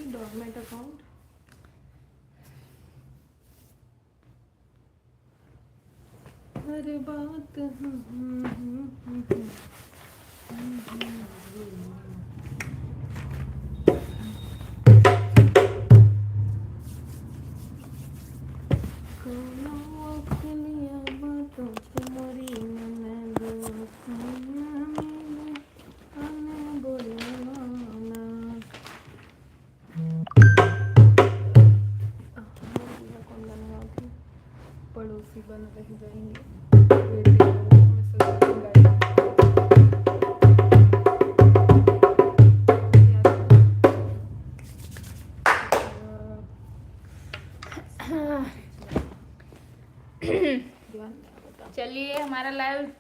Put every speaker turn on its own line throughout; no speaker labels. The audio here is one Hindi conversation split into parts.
डॉर्मेट अकाउंट अरे बात पड़ोसी बन रह जाएंगे
चलिए हमारा लाइव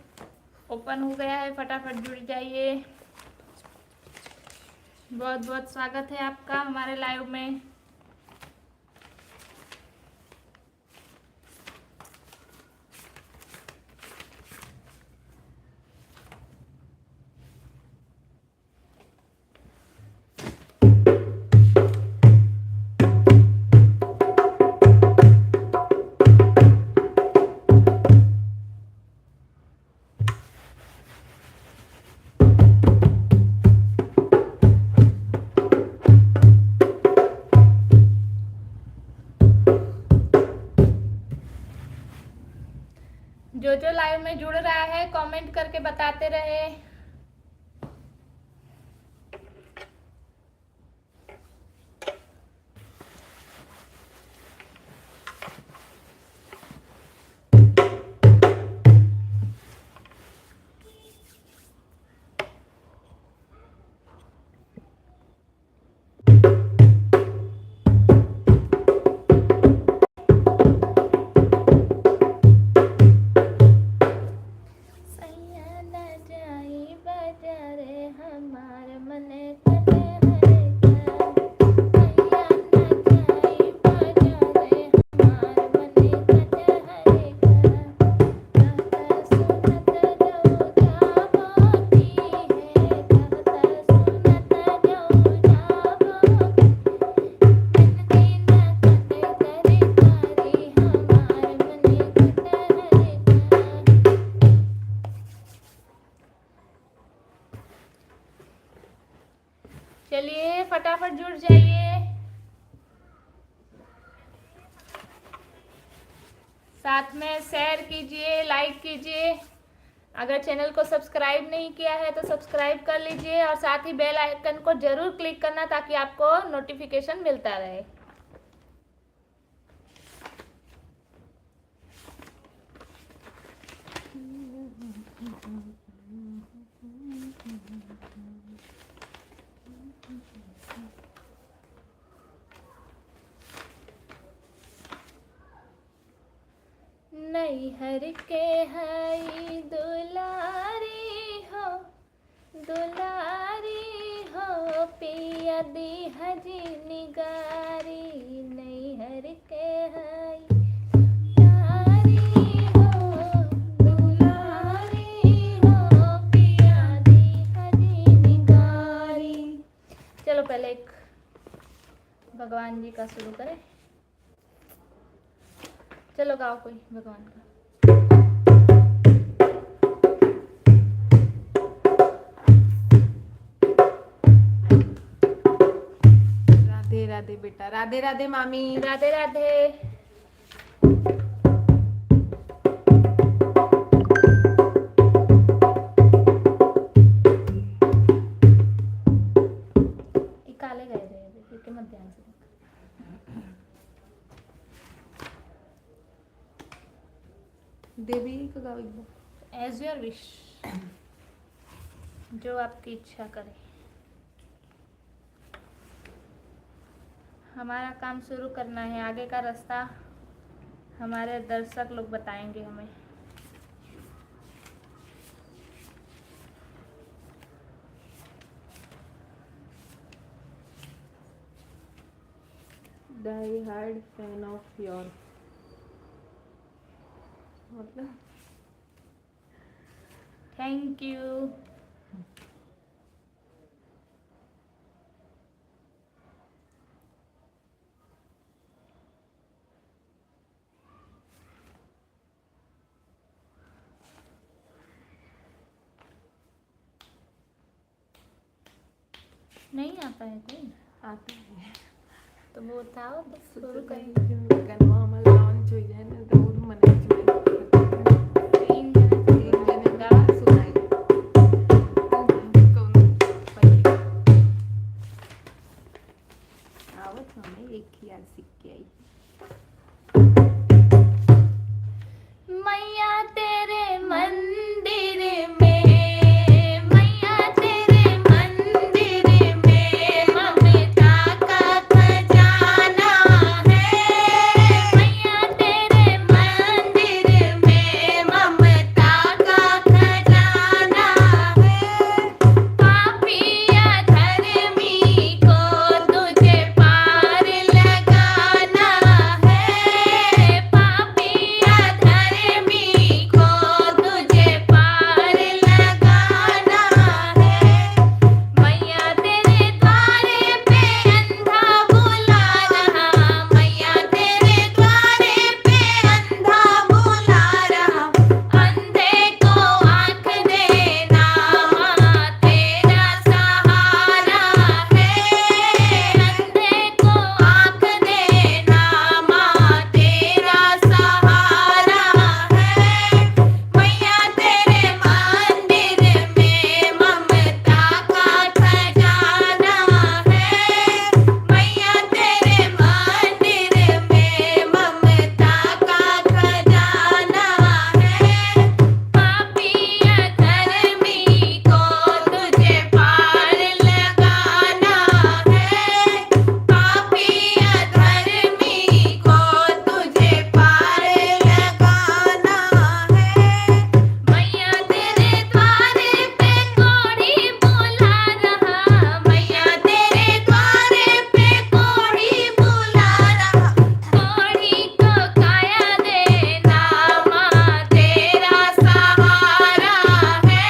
ओपन हो गया है, फटाफट जुड़ जाइए। बहुत बहुत स्वागत है आपका हमारे लाइव में। जो जो लाइव में जुड़ रहा है कमेंट करके बताते रहे। चलिए फटाफट जुड़ जाइए, साथ में शेयर कीजिए, लाइक कीजिए। अगर चैनल को सब्सक्राइब नहीं किया है तो सब्सक्राइब कर लीजिए और साथ ही बेल आइकन को जरूर क्लिक करना ताकि आपको नोटिफिकेशन मिलता रहे। नैहर के हई दुलारी हो पिया दी हजी निगारी। नैहर के हई चलो पहले एक भगवान जी का शुरू करें। चलो गाओ कोई भगवान का।
राधे राधे बेटा, राधे राधे मामी,
राधे राधे। काले गए थे मत ध्यान से।
देवी का गाओ।
एज योर विश, जो आपकी इच्छा करे। हमारा काम शुरू करना है, आगे का रास्ता हमारे दर्शक लोग बताएंगे हमें।
Die hard fan of your, मतलब
थैंक यू। नहीं आता है कोई?
आता है
तो वो बताओ तो शुरू करें।
गाना हमारा लॉन्च हो जाए ना तो वो मने
तीन जने
गाना सुनाई कौन पहले आवत हमें एक ही याद सीख के आई
मैया तेरे मंदिर में, मैया तेरे मंदिर में ममता का खजाना है। मैया तेरे मंदिर में ममता का खजाना है। पापिया धर्मी को तुझे पार लगाना है। पापिया धर्मी को तुझे पार लगाना है। मैया तेरे द्वारे पे अंधा बुला रहा, मैया तेरे द्वारे पे अंधा बुला रहा। अंधे को आँख देना माँ तेरा सहारा है। अंधे को आँख देना माँ तेरा सहारा है। मैया तेरे मंदिर में ममता का खजाना है। मैया तेरे मंदिर में ममता का खजाना है। पापिया धर्मी को तुझे पार लगाना है। पापिया धर्मी को तुझे पार लगाना है। मैया तेरे द्वारे पे कोढ़ी बुला रहा, मैया तेरे द्वारे पे कोढ़ी बुला रहा। कोढ़ी को काया देना माँ तेरा सहारा है।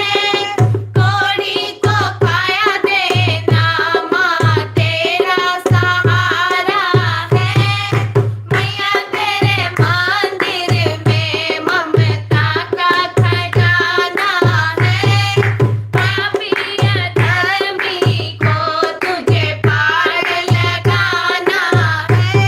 कोढ़ी को काया देना माँ तेरा सहारा है। मैया तेरे मंदिर में ममता का खजाना है। पापिया धर्मी को तुझे पार लगाना है।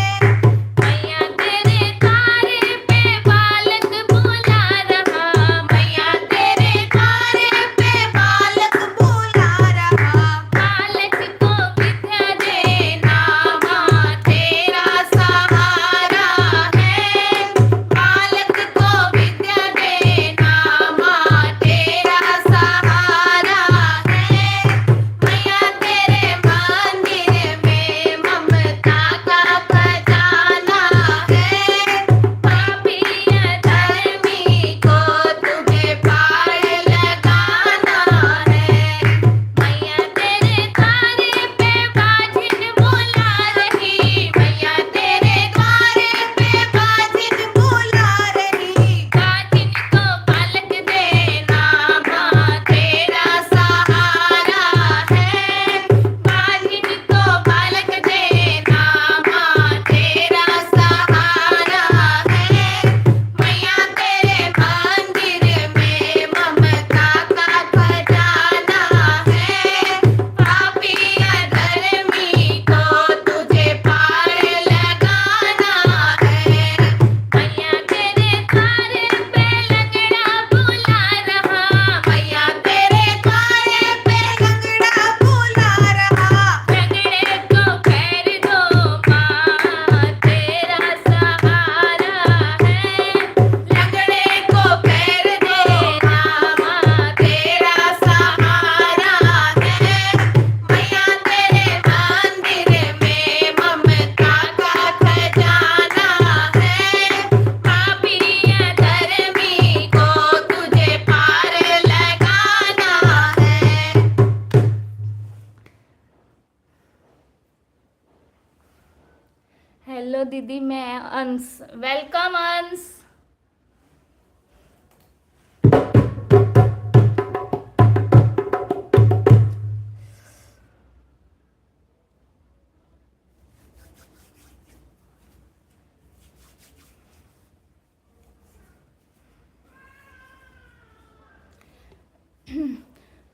मैया तेरे द्वारे पे बालक बुला रहा, मैया तेरे द्वारे पे बालक बुला रहा। बालक को विद्या देना माँ तेरा सहारा है। बालक को विद्या देना माँ तेरा सहारा है। मैया तेरे मंदिर में ममता का खजाना है। पापिया धर्मी को तुझे पार लगाना है। मैया तेरे द्वारे पे बाजिन बुला रही, मैया तेरे द्वारे पे बाजिन बुला रही। बाजिन को बालक देना माँ तेरा सहारा है। बाजिन को बालक देना माँ तेरा सहारा है। मैया तेरे मंदिर में ममता का खजाना है। पापिया धर्मी को तुझे पार लगाना है। मैया तेरे द्वारे पे लंगड़ा बुला रहा, मैया तेरे द्वारे पे लंगड़ा बुला रहा। लंगड़े को पैर दो माँ तेरा सहारा है। लंगड़े को पैर देना माँ तेरा सहारा है। मैया तेरे मंदिर में ममता का खजाना है। पापिया धर्मी को तुझे पार लगाना है। हेलो दीदी, मैं अंश। वेलकम अंश।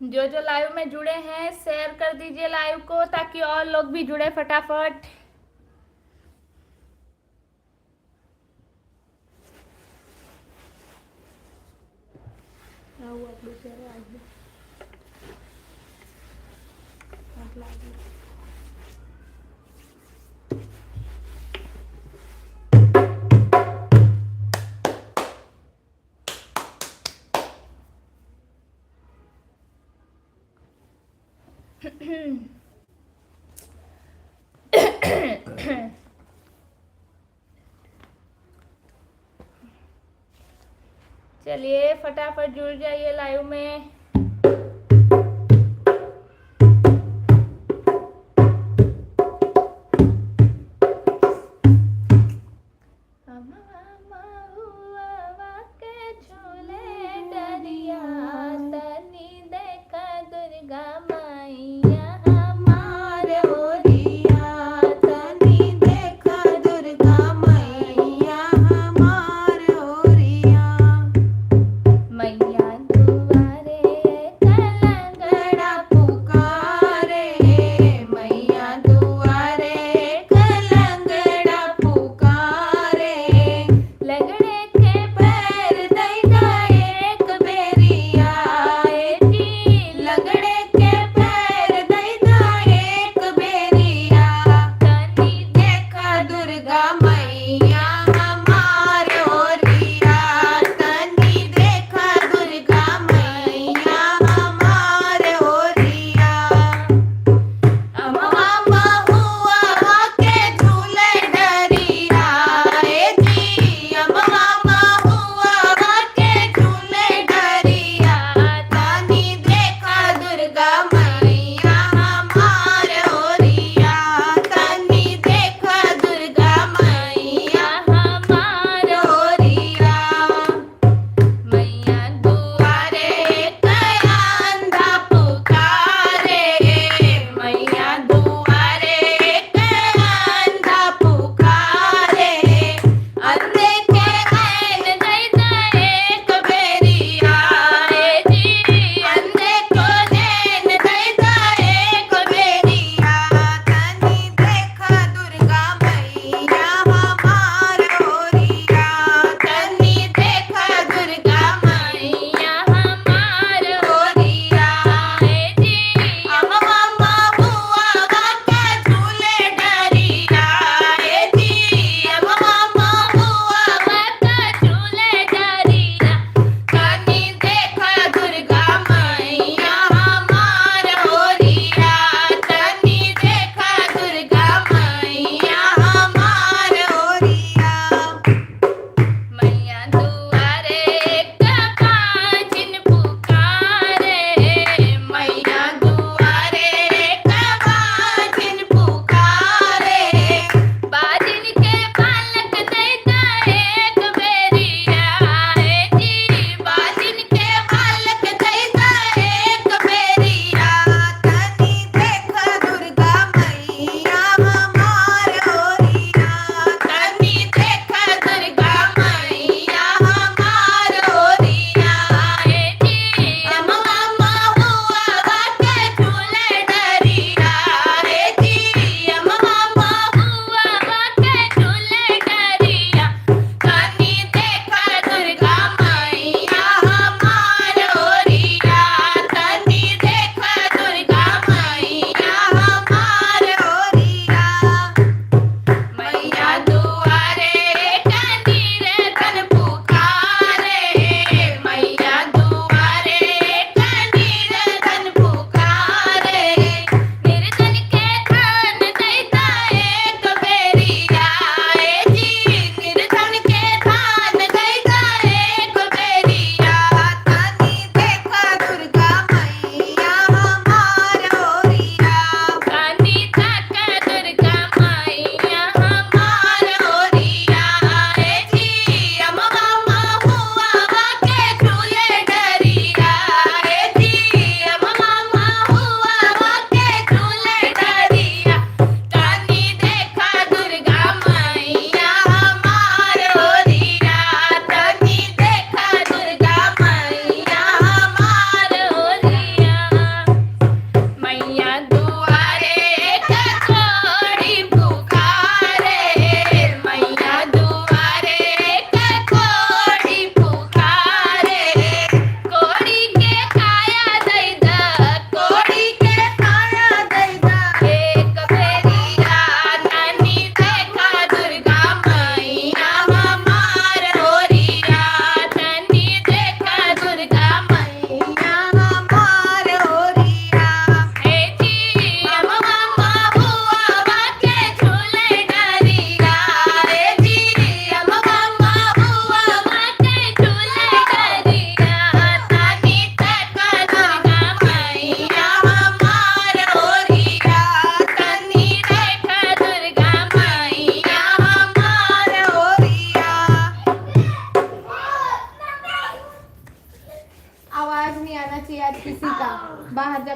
जो जो लाइव में जुड़े हैं शेयर कर दीजिए लाइव को, ताकि और लोग भी जुड़े फटाफट। चलिए फटाफट जुड़ जाइए लाइव में। लगड़े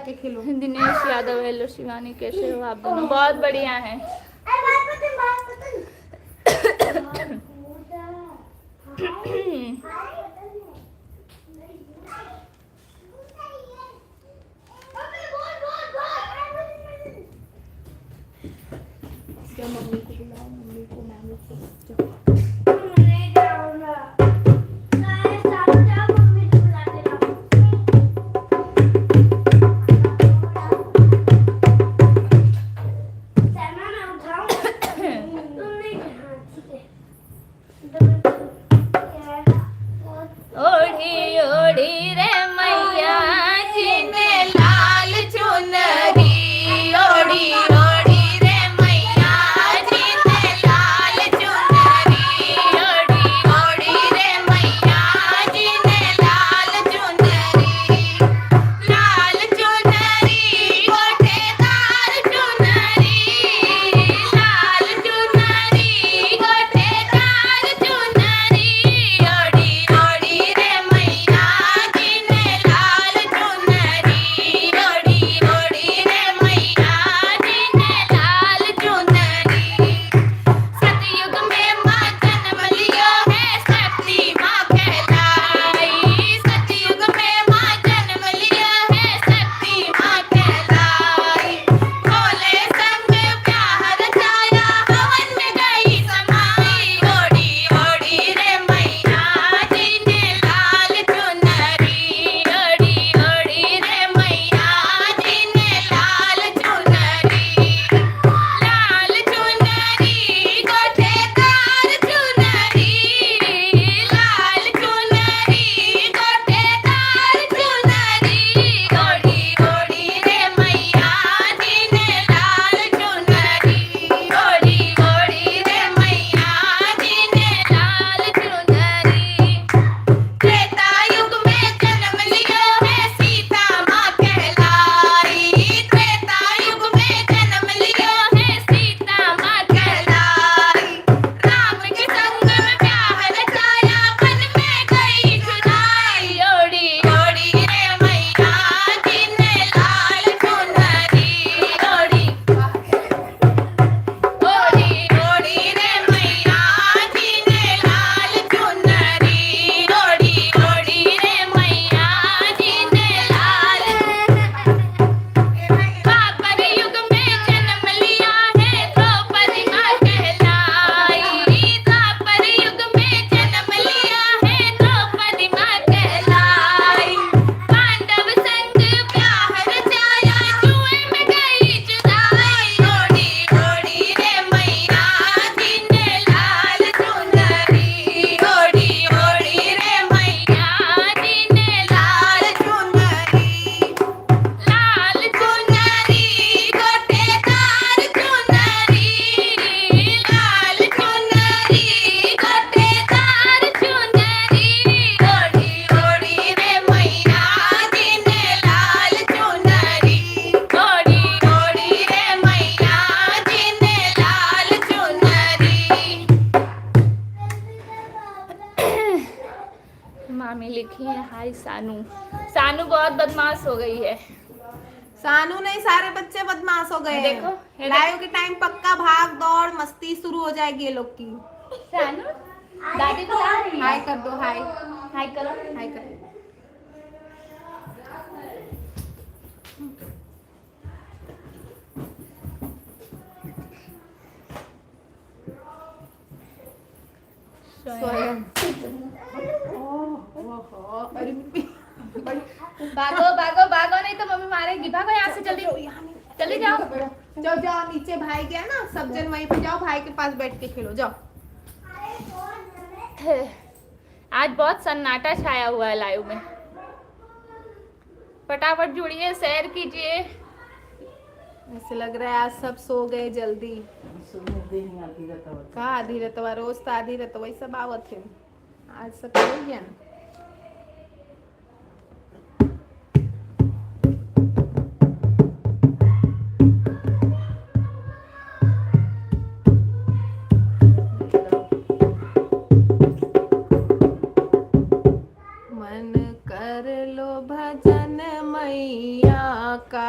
जाके खेलो।
दिनेश यादव, हेलो शिवानी, कैसे हो आप दोनों? बहुत बढ़िया हैं।
क्या मम्मी को बुलाओ, मम्मी को मैम को।
ओढ़ी ओढ़ी रे मैया जी ने लाल चुनरी, ओढ़ी ओढ़ी रे मैया जी ने लाल चुनरी, ओढ़ी ओढ़ी रे मैया जी ने लाल चुनरी, लाल चुनरी गोटेदार चुनरी, लाल चुनरी गोटेदार चुनरी, ओढ़ी ओढ़ी रे मैया जी ने लाल चुनरी, ओढ़ी ओढ़ी रे मैया जी ने लाल चुनरी। सतयुग में माँ जन्म लियो है, शक्ति माँ कहलाई, सतयुग में माँ जन्म लियो है, शक्ति माँ कहलाई। भोले संग प्यार रचाया, हवन में गई समाई, ओढ़ी ओढ़ी रे मैया जी ने लाल चुनरी, ओढ़ी ओढ़ी रे मैया जी ने लाल चुनरी, लाल चुनरी गोटेदार चुनरी, लाल चुनरी गोटेदार चुनरी, ओढ़ी ओढ़ी रे मैया जी ने लाल चुनरी, ओढ़ी ओढ़ी रे मैया जी ने लाल चुनरी। त्रेता युग में जन्म लियो है, सीता माँ कहलाई, त्रेता युग में जन्म लियो है, सीता माँ कहलाई। राम के संग में प्यार रचाया, वन में गई चुराई, ओढ़ी ओढ़ी रे मैया जी ने लाल चुनरी, ओढ़ी ओढ़ी ओढ़ी रे मैया जी ने लाल चुनरी, ओढ़ी ओढ़ी रे मैया जी ने लाल। द्वापर युग में जन्म लिया है, द्रौपदी माँ कहलाई, द्वापर युग में जन्म लिया है, द्रौपदी माँ कहलाई। पांडव संग प्यार रचाया, जुए में गई जुदाई, ओढ़ी ओढ़ी रे मैया जी ने लाल चुनरी, ओढ़ी ओढ़ी रे मैया जी ने लाल चुनरी, लाल चुनरी गोटेदार चुनरी, लाल चुनरी गोटेदार चुनरी, ओढ़ी ओढ़ी रे मैया जी ने लाल चुनरी, ओढ़ी ओढ़ी रे मैया जी ने लाल चुनरी। मामी लिखी है, हाय सानू। सानू बहुत बदमाश हो गई है।
सानू नहीं, सारे बच्चे बदमाश हो गए हैं।
देखो, ये
लाइव के टाइम पक्का भाग दौड़ मस्ती शुरू हो जाएगी ये लोग की।
सानू दादी को
हाय कर दो, हाय
हाय करो।
हाय कर। स्वयं अरे
भागो भागो भागो, नहीं तो मम्मी मारेगी। भागो यहाँ से जल्दी, जल्दी जाओ।
जाओ जाओ, नीचे भाई गया ना, सब जन वहीं पे जाओ, भाई के पास बैठ के खेलो, जाओ।
आज बहुत सन्नाटा छाया हुआ है लाइव में। फटाफट जुड़िए, शेयर कीजिए।
ऐसे लग रहा है आज सब सो गए जल्दी। का आधी रतवा, रोज तो आधी रतवा ही सब आवत है, आज सब हो गया ना। मन कर लो भजन मैया का,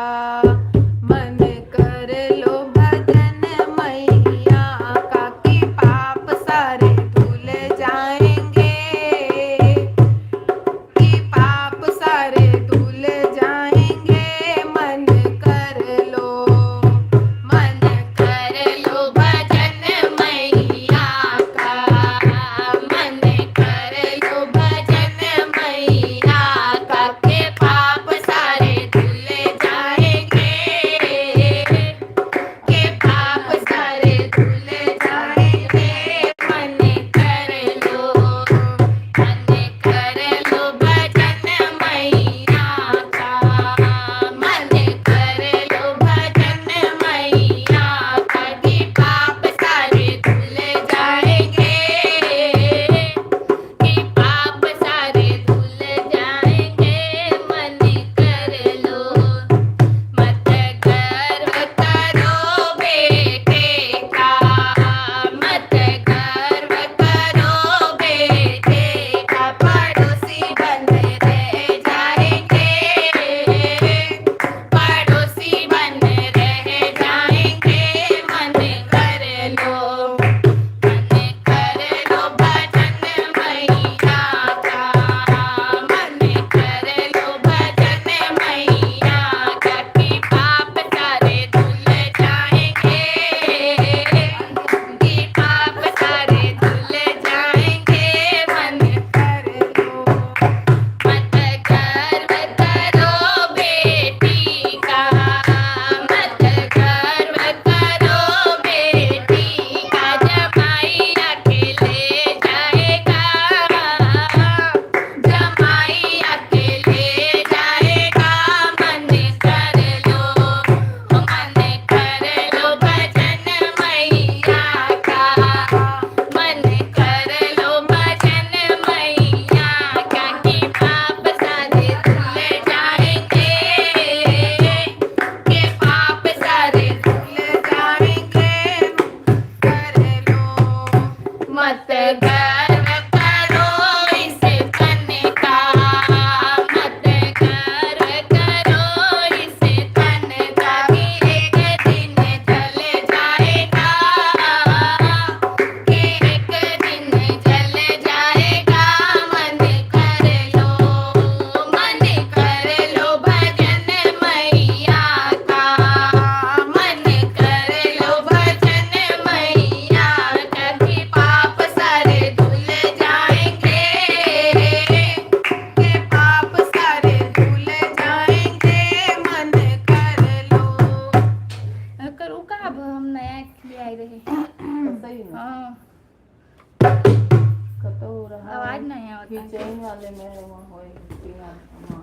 होता है।
किचन वाले में वहाँ होएगी बिना वहाँ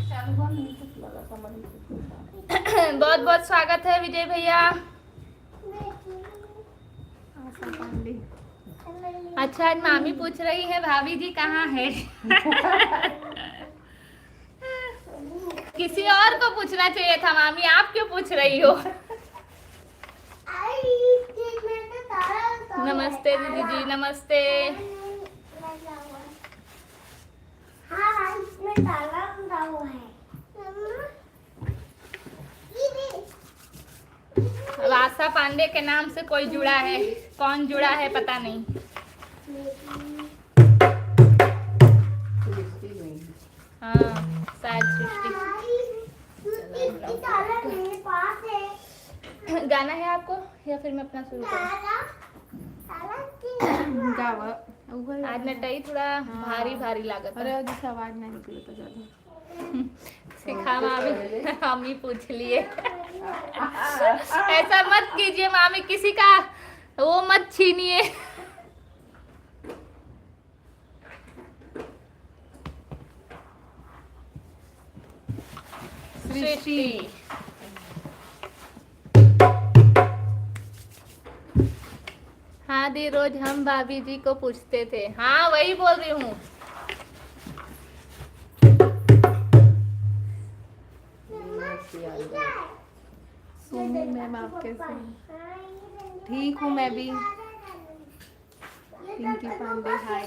चालू हुआ नहीं कुछ लगा समझ नहीं।
बहुत बहुत स्वागत है विजय भैया।
आशा पांडे।
अच्छा, आज मामी पूछ रही है भाभी जी कहाँ है। किसी और को पूछना चाहिए था मामी, आप क्यों पूछ रही हो। नमस्ते दीदी जी, नमस्ते। अब आशा पांडे के नाम से कोई जुड़ा है, कौन जुड़ा है पता नहीं। हाँ शायद सृष्टि। गाना है आपको या फिर मैं अपना शुरू करूँ।
गावा उगर
आज नटाई थोड़ा भारी भारी लागत
अरे
है।
जिस आवाज नहीं निकले तो ज्यादा
सिखा मामी, मामी पूछ लिए। ऐसा मत कीजिए मामी, किसी का वो मत छीनिए। सृष्टि हाँ दी, रोज हम भाभी जी को पूछते थे। हाँ वही बोल रही हूँ।
सोनी मैम आप कैसे हैं? ठीक हूँ मैं भी। पिंकी पांडे हाय।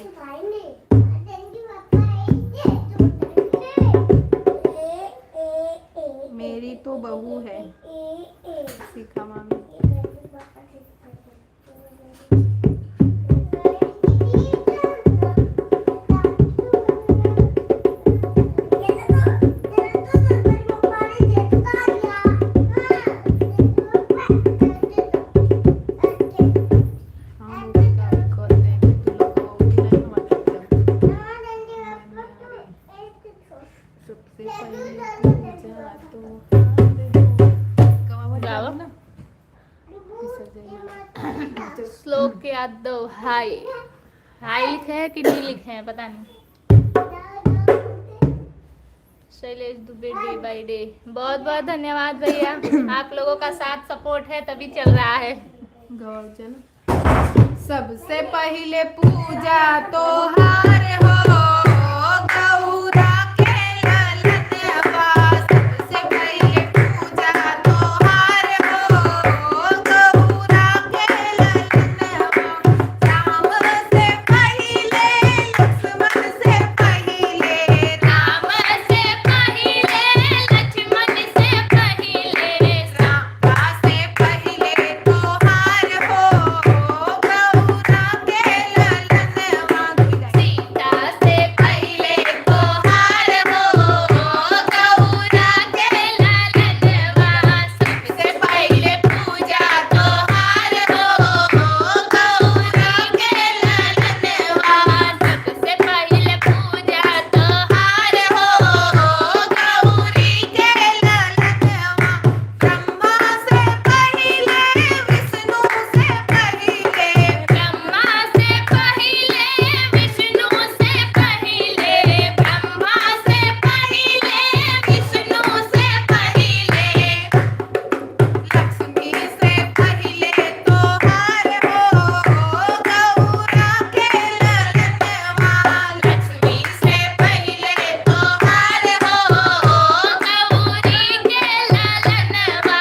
मेरी तो बहू है शिखा मामी।
श्लोक यादव हाय। हाय लिखे हैं कि नहीं लिखे हैं पता नहीं। Shailesh Dubey day by day, बहुत बहुत धन्यवाद भैया। आप लोगों का साथ सपोर्ट है तभी चल रहा है।
गौजन सबसे पहले पूजा तो हार हो गौरा के ललनवा। सबसे पहले पूजा तो हार हो गौरा के ललनवा। राम से पहले लक्ष्मण से पहले,
राम से पहले लक्ष्मण से पहले,
राम से पहले तो हार हो गौरा के ललनवा।
सीता से पहले तो हार हो गौरा के ललनवा।
सबसे पहले पूजा तो हार हो गौरा के ललनवा।
सबसे पहले पूजा तो
हार हो गौरी के ललनवा। ब्रह्मा से पहले विष्णु से पहले,
ब्रह्मा से पहले विष्णु से पहले, ब्रह्मा से पहले विष्णु से पहले,
लक्ष्मी से पहले तो हार हो गौरा के ललनवा। लक्ष्मी से पहले तो हार हो
गौरी के ललनवा।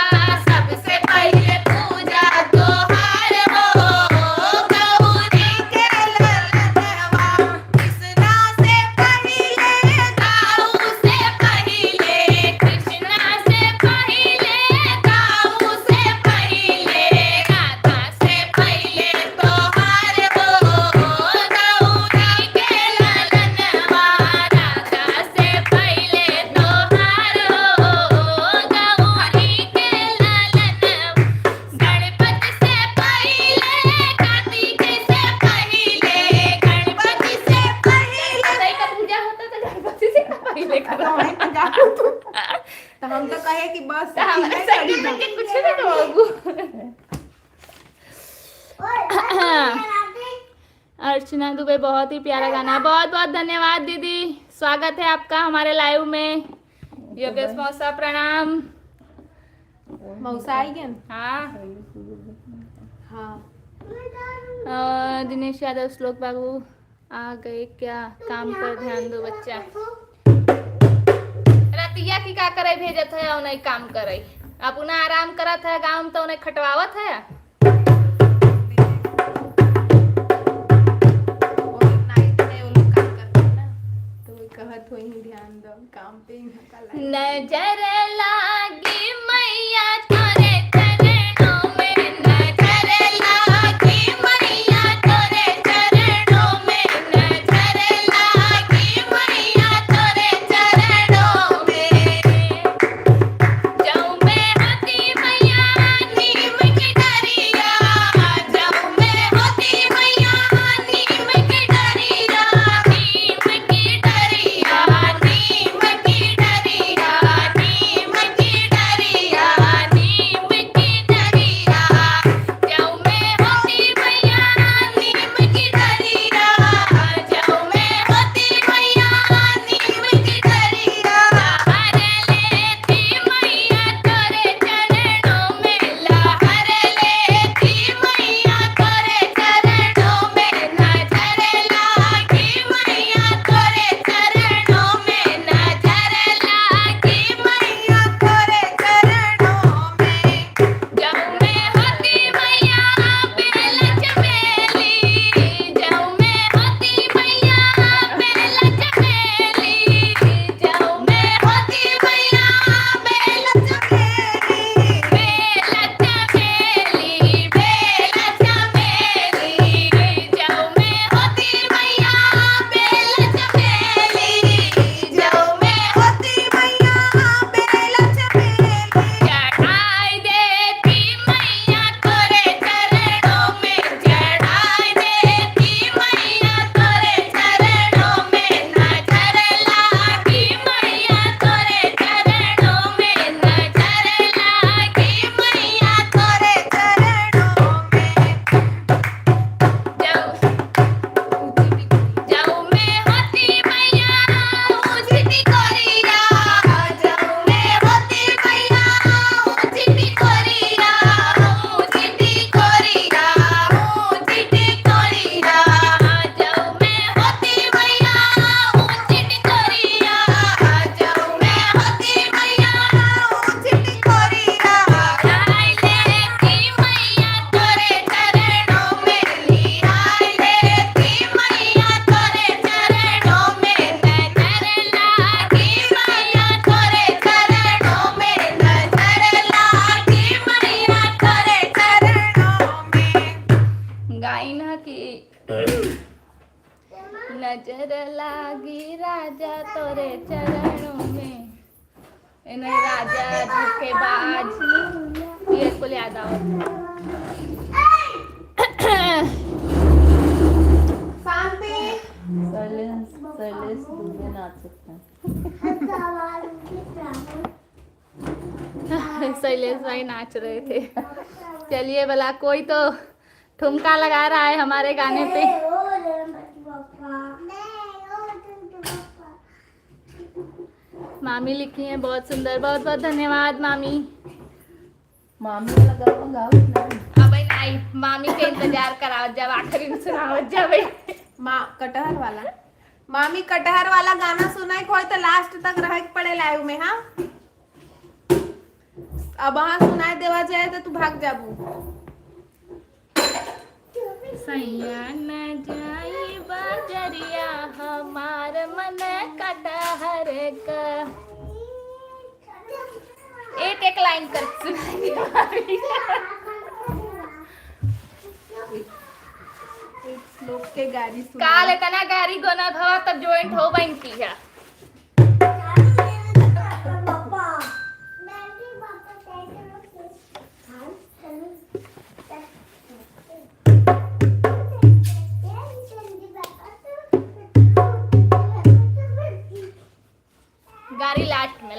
सबसे पहले पूजा तो हार हो गौरी के ललनवा। कृष्णा से पहले
गाऊ से पहले, कृष्णा से पहले, गाऊ से पहले, राधा से पहले तो हार हो गौरी के ललनवा। राधा से पहले तो हार हो गौरी के ललनवा। गणपति से पहले, कार्तिक से पहले, गणपति से पहले सही का पूजा होता तो गणपति से पहले करो।
तो हम तो कहे कि बस
हम सही करके कुछ नहीं तो बाबू। और अर्चना दुबे, बहुत ही प्यारा गाना। बहुत बहुत धन्यवाद दीदी, स्वागत है आपका हमारे लाइव में। योगेश मौसा प्रणाम।
मौसा आई गया ना?
हाँ
हाँ
दिनेश यादव, श्लोक बाबू आ गए क्या? काम पर ध्यान दो बच्चा। रतिया की का करे भेजत है और नहीं काम करे, अपना आराम करत है, गाँव में तो उन्हें खटवावत है।
वो नाइट में वो लोग काम करते हैं ना, तो वो कहत हो ही ध्यान दो काम पे ही
नजर लागी मैया तोरे चरणों में, नजर लागी मैया तोरे चरणों में, नजर लागी मैया तोरे चरणों में। जाऊं मैं होती मैया नीम की डरिया, जाऊं मैं होती मैया नीम की डरिया, नीम की डरिया, नीम की डरिया, नीम की डरिया, नीम की डरिया। जाऊं मैं होती मैया नीम की डरिया, जाऊं मैं होती मैया नीम की डरिया। लहर लेती मैया तोरे चरणों में, लहर लेती मैया तोरे चरणों में, नजर लागी मैया तोरे चरणों में, नजर लागी मैया तोरे चरणों में। जाऊं मैं होती मैया बेल चमेली, जाऊं मैं होती मैया बेल चमेली, जाऊं मैं होती मैया बेल चमेली, बेल चमेली, बेल चमेली। जाऊं मैं होती मैया बेल चमेली, जाऊं मैं होती मैया बेल चमेली। चढ़ाई देती मैया तोरे चरणों में, चढ़ाई देती मैया तोरे चरणों में, नजर लागी मैया तोरे चरणों में, नजर लागी मैया तोरे चरणों में। जाऊं मैं होती मैया ऊंची कोरिया, जाऊं मैं होती मैया ऊंची कोरिया, ऊंची कोरिया, ऊंची कोरिया। जाऊं मैं होती मैया ऊंची कोरिया, जाऊं मैं होती मैया ऊंची कोरिया। लाई लेती मैया तोरे चरणों में, लाई लेती मैया तोरे चरणों में, नजर लागी मैया तोरे चरणों में, नजर लागी मैया तोरे चरणों में। गाई ना की नजर लागी राजा तोरे चरणों में, इन्हें राजा धोखेबाज ये को याद आओ।
शांति
शैलेश दुबे नाचत है।
शैलेश भाई नाच रहे थे। चलिए भला कोई तो ठुमका लगा रहा है हमारे गाने पे। मामी लिखी है बहुत सुंदर, बहुत बहुत धन्यवाद मामी।
मामी वाला गाओ गाओ ना।
अब नहीं, मामी के इंतजार कराओ, जब आखिरी में सुनाओ जब।
माँ कटहर वाला, मामी कटहर वाला गाना सुनाई कोई तो लास्ट तक रह के पड़े लाइव में। हाँ अब वहाँ सुनाई देवा जाए तो तू भाग जाबू।
सैया न जाई बजरिया हमार मन कटहर का। एक एक लाइन कर सुनाई मामी।
लोग के गाड़ी
काल इतना गाड़ी गोना धवा तब ज्वाइंट हो बनती है। गाड़ी लास्ट में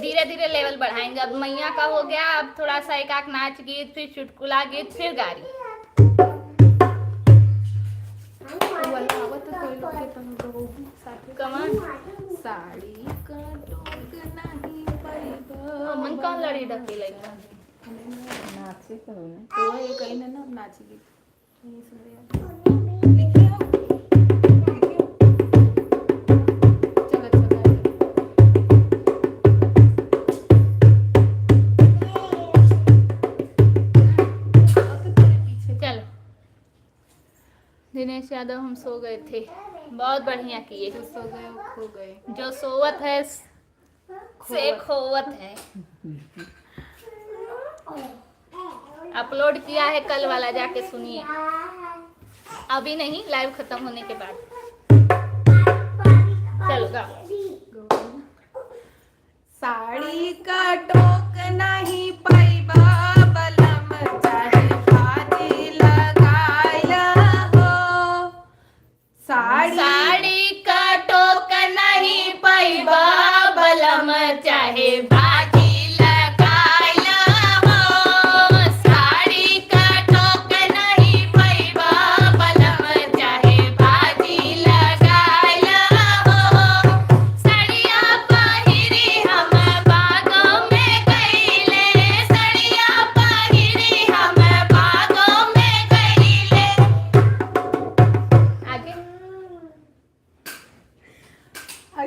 धीरे धीरे लेवल बढ़ाएंगे। अब मैया का हो गया, अब थोड़ा सा एक आक नाच गीत, फिर चुटकुला गीत, फिर गाड़ी।
का टोक नहीं पैबा
मन कौन लड़ी ढकी लगा
नाचे करो ना
तो ये कहीं ना नाची गीत ये सुन रहे लिखिए हो चलो
चलो। दिनेश यादव हम सो गए थे, बहुत बढ़िया किए।
जो सो गए वो खो गए।
जो सोवत है से खोवत है। अपलोड किया है कल वाला, जाके सुनिए। अभी नहीं, लाइव खत्म होने के बाद। चलो गाओ।
साड़ी का टोक नहीं पैबा बलम चाहे बाजी लगाया हो।
साड़ी का टोक नहीं पैबा बलम चाहे बाजी लगाया हो। साड़ी का टोक नहीं पैबा बलम चाहे बाजी लगाया हो। सड़िया पहिरी हम बागों में गईले, सड़िया पहिरी हम बागों में गईले। आगे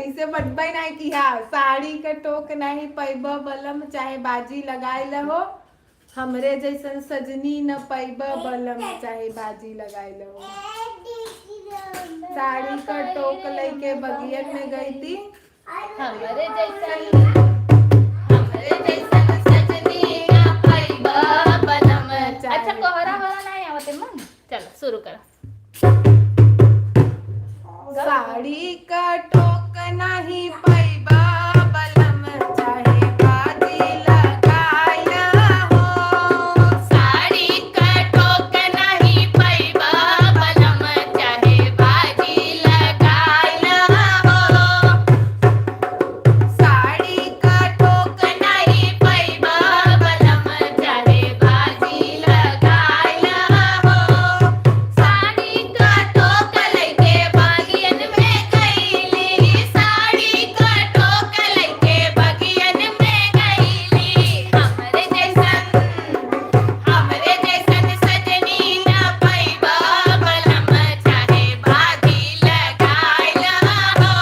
ऐसे बटबई नहीं किया। साड़ी का टोक नहीं पैबा बलम चाहे बाजी लगाए लहो। हमरे जैसन सजनी न पैबा बलम चाहे बाजी लगाए लहो। साड़ी का टोक लेके बगियन में गई थी।
हमरे जैसन सजनी ना पैबा बलम। अच्छा कोहरा वाला नहीं आवते मन। चलो शुरू करो।
साड़ी का टोक नहीं पैबा बलम चाहे बाजी लगाया हो।
साड़ी का टोक नहीं पैबा बलम चाहे बाजी लगाया हो।
साड़ी का टोक
नहीं पैबा बलम चाहे बाजी लगाया हो। साड़ी का टोक लेके बागियन में गईली, साड़ी का टोक लेके बागियन में गईली। हमरे जैसन सजनी ना पैबा बलम चाहे बाजी लगाया हो।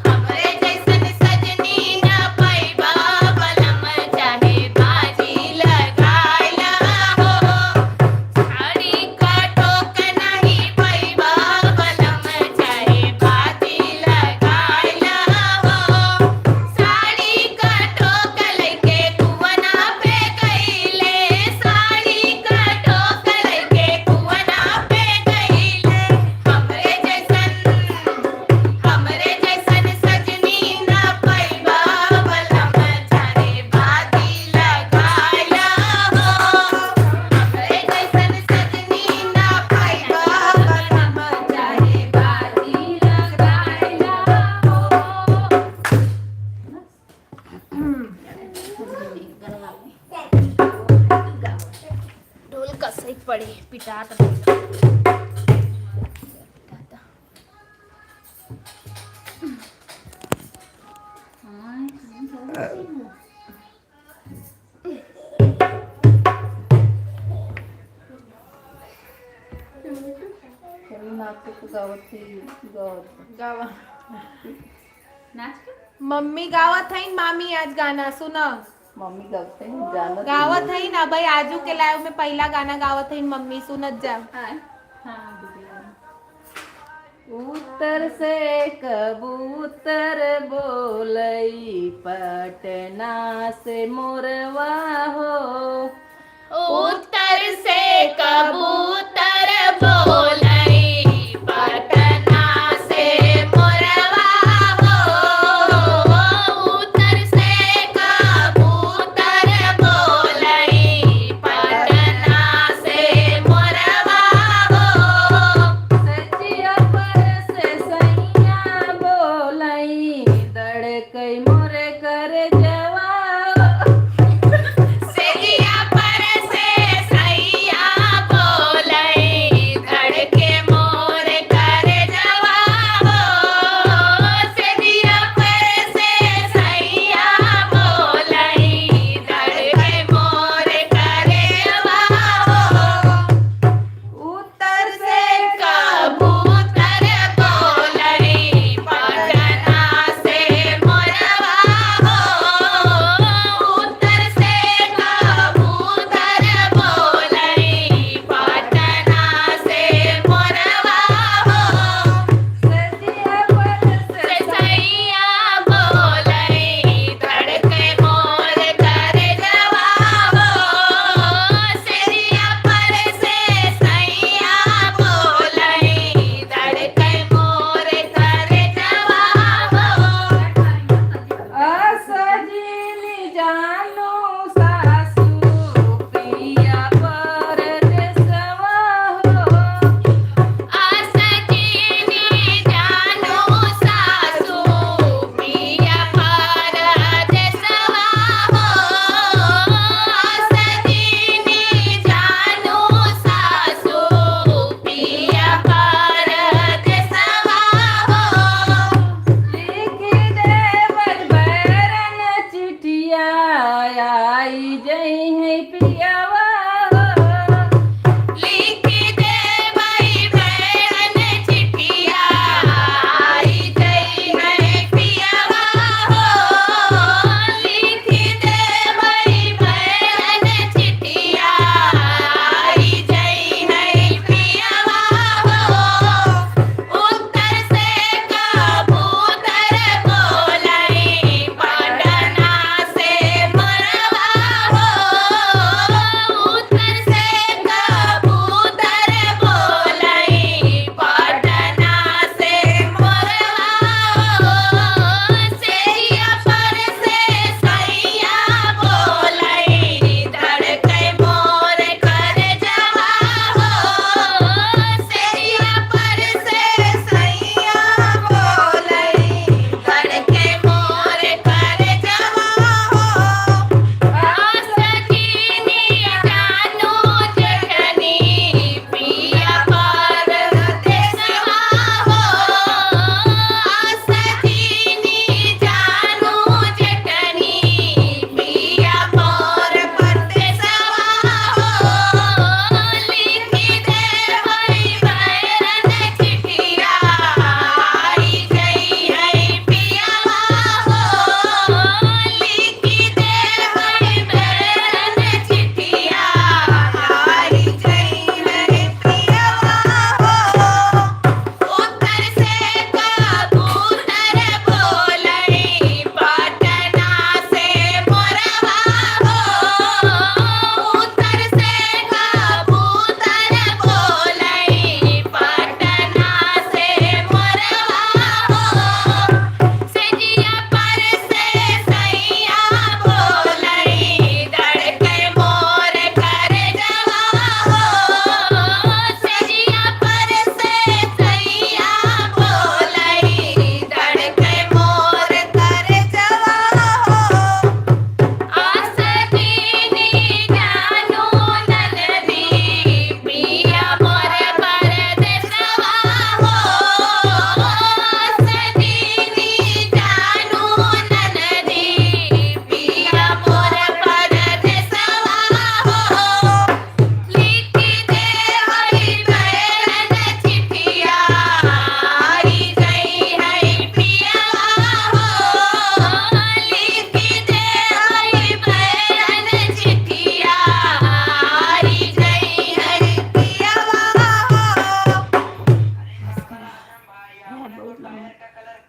हमरे जैसन सजनी ना पैबा बलम चाहे बाजी लगाया हो। साड़ी का टोक नहीं पैबा बलम चाहे बाजी लगाया हो। साड़ी का टोक लेके कुवना पे गईले, साड़ी का टोक लेके कुवना पे गईले। हमरे जैसन सजनी ना पैबा बलम चाहे बाजी लगाया हो। हमरे जैसन सजनी ना पैबा बलम चाहे बाजी लगाया हो। ढोल का सही पड़ी पिटात
कभी नाचे को गावत थी गावत
गावा।
नाच के
मम्मी गावत है, मामी आज गाना सुना।
मम्मी गाते हैं जानत
गावत है ना भाई, आजू के लाइव में पहला गाना गावत है मम्मी, सुनत जाओ।
उत्तर से कबूतर बोलई पटना से मोरवा हो।
उत्तर से कबूतर बोलई पटना से मोरवा हो। उत्तर से कबूतर बोलई पटना से मोरवा हो।
सचिया पर से सैया बोलई दड़कई मोरे कर जवा।
सेजिया पर से सैया बोलई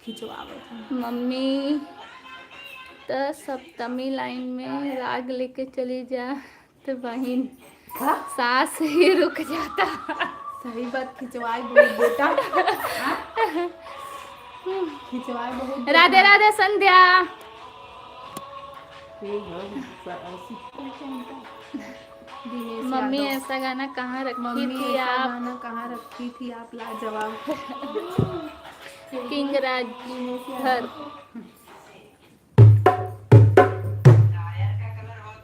खिंचवावत हूँ।
मम्मी तो सप्तमी लाइन में राग लेके चली जा तो बहन सास ही रुक जाता।
सही बात, खिंचवाए बहुत बेटा। खिंचवाए बहुत बेटा।
राधे राधे संध्या।
दिनेश
मम्मी
यादव।
ऐसा गाना कहाँ रखी
मम्मी
थी
ऐसा
आप?
गाना कहाँ रखी थी आप, लाजवाब।
किंग राज घर।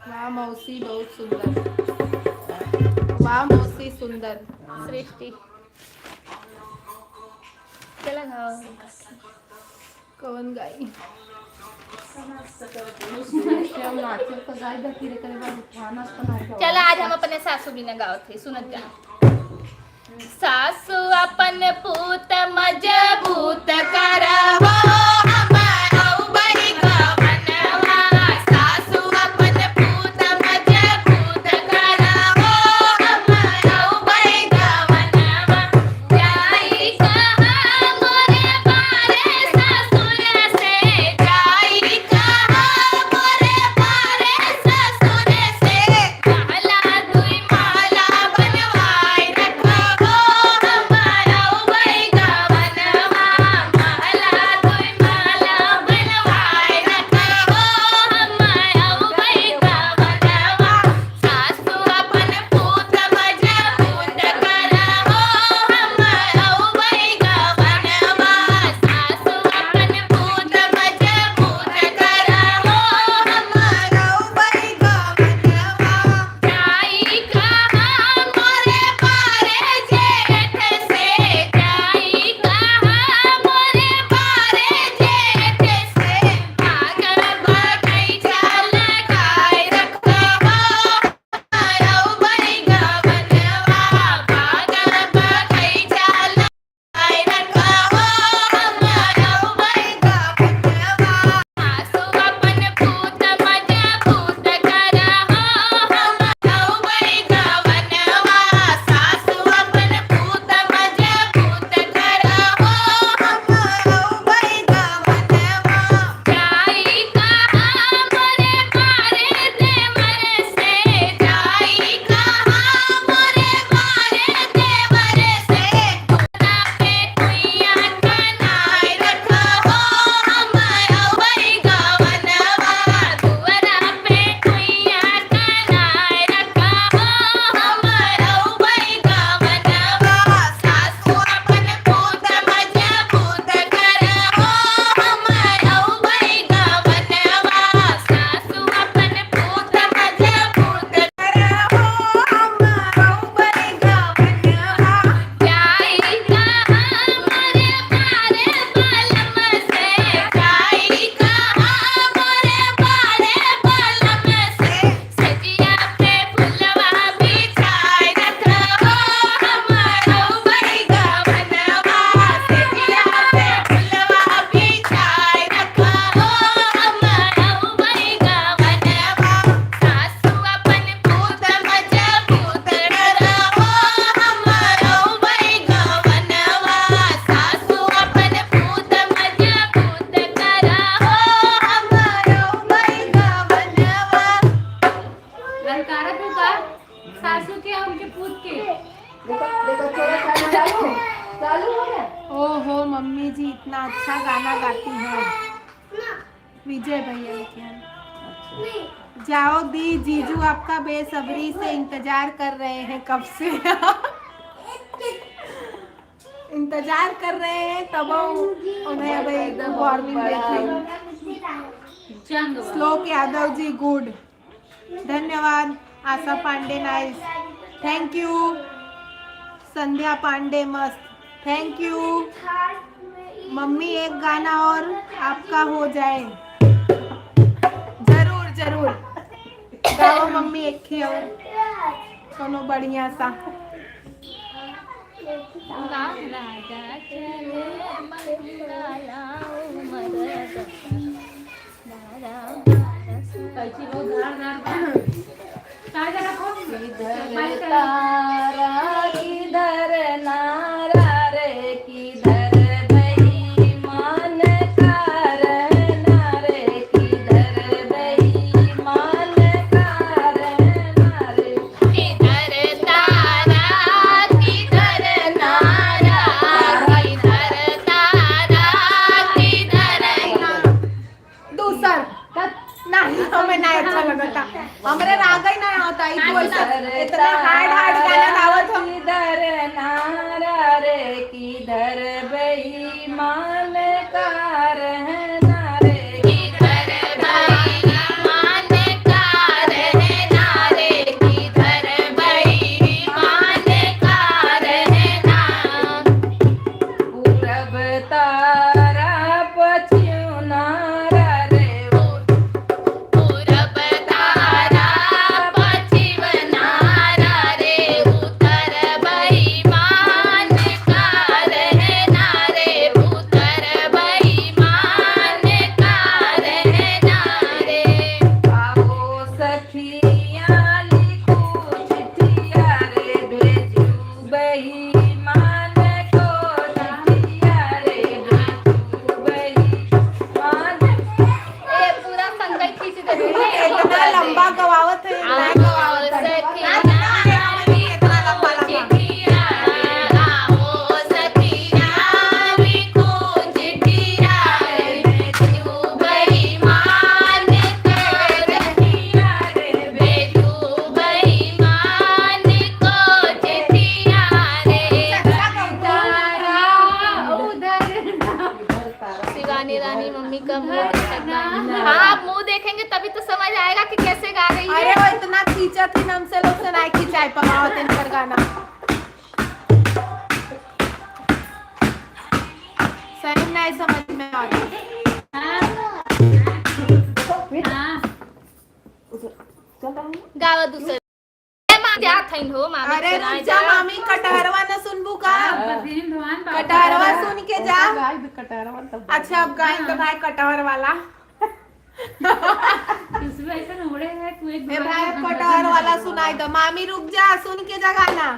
वाह मौसी बहुत सुंदर। वाह मौसी सुंदर।
सृष्टि चला गाओ।
कौन गाई?
चला आज हम अपने सासू बिना गाओ थे, सुनत जा। सासू अपन पूत मजबूत करहो हमारो बड़ी गवनवा। सासू अपन पूत मजबूत करहो हमारो बड़ी गवनवा। जाई कहा मोरे बारे ससुर से, जाई कहा मोरे बारे ससुर से। महला दुई महला बनवाई रखो हमारो बड़ी गवनवा। महला दुई महला बनवाई रखो हमारो बड़ी गवनवा। सासू अपन पूत मजबूत करहो हमारो बड़ी गवनवा। सासू अपन पूत मजबूत करहो हमारो बड़ी गवनवा। जाई कहा मोरे बारे जेठ से, जाई कहा मोरे बारे जेठ से। भागर बगैचा लगाई रखो हमारो बड़ी गवनवा। भागर बगैचा लगाई रखो हमारो बड़ी गवनवा। सासू अपन पूत मजबूत करहो हमारो बड़ी गवनवा। सासू अपन पूत मजबूत करहो हमारो बड़ी गवनवा। जाई कहा मोरे बारे देवर से, जाई कहा मोरे बारे देवर से। दुअरा पे कुइया कनाई रखो हमारो बड़ी गवनवा। दुअरा पे कुइया कनाई रखो हमारो बड़ी गवनवा। सासू अपन पूत मजबूत करहो हमारो बड़ी गवनवा। सासू अपन पूत मजबूत करहो हमारो बड़ी गवनवा। जाई कहा मोरे बारे बलम से, जाई कहा मोरे बारे बलम से। सजिया पे फुलवा बिछाई रखो हमारो बड़ी गवनवा। सजिया पे फुलवा बिछाई रखो हमारो बड़ी गवनवा। सासू अपन पूत मजबूत करहो हमारो बड़ी गवनवा। सासू अपन पूत मजबूत करहो हमारो बड़ी गवनवा। ललकारा तू का सासू के उनके पूत के।
ओहो मम्मी जी इतना अच्छा गाना गाती हैं। विजय भैया के हैं। जाओ दी, जीजू आपका बेसब्री से इंतजार कर रहे हैं कब से। इंतजार कर रहे हैं तब उन्हें अभी वार्निंग देती। श्लोक यादव जी गुड, धन्यवाद। आशा पांडे नाइस, थैंक यू। संध्या पांडे मस्त, थैंक यू। मम्मी एक गाना और आपका हो जाए। जरूर जरूर गाओ मम्मी, एक ही और कोनो बढ़िया सा।
राजा चले मंगलाओ मरद
किधर नारा रे किधर बेईमान किधर बेईमान का रहना रे,
किधर बेईमान का रहना रे, किधर बेईमान का रहना।
पूरब तारा पश्चिम नारा रे,
पूरब तारा पश्चिम नारा रे, उत्तर बेईमान का रहना रे, उत्तर बेईमान का रहना रे।
आओ सखियाँ लिखो चिट्ठिया रे, भेजू बेईमान को चिट्ठिया रे, भेजू बेईमान।
ए पूरा संगत खींच दे दो।
इतना लंबा गवावत है नहीं गवावत है।
शिवानी रानी मम्मी का मुंह देखना। हाँ आप मुंह देखेंगे तभी तो समझ आएगा कि कैसे गा रही
अरे
है।
वो इतना खींचा थी हमसे लोग से नहीं खींचाई पकावत इन पर गाना। सही नहीं समझ में आ रही।
गावा दूसरे क्या थैन हो मामी
अरे
सुनाए
रुक जा मामी, कटहरवा न सुनबू का? कटहरवा सुन के जा। अच्छा अब गाएं तो भाई कटहर वाला। ए भाई कटहर वाला सुनाई दो। मामी रुक जा, सुन के जा गाना।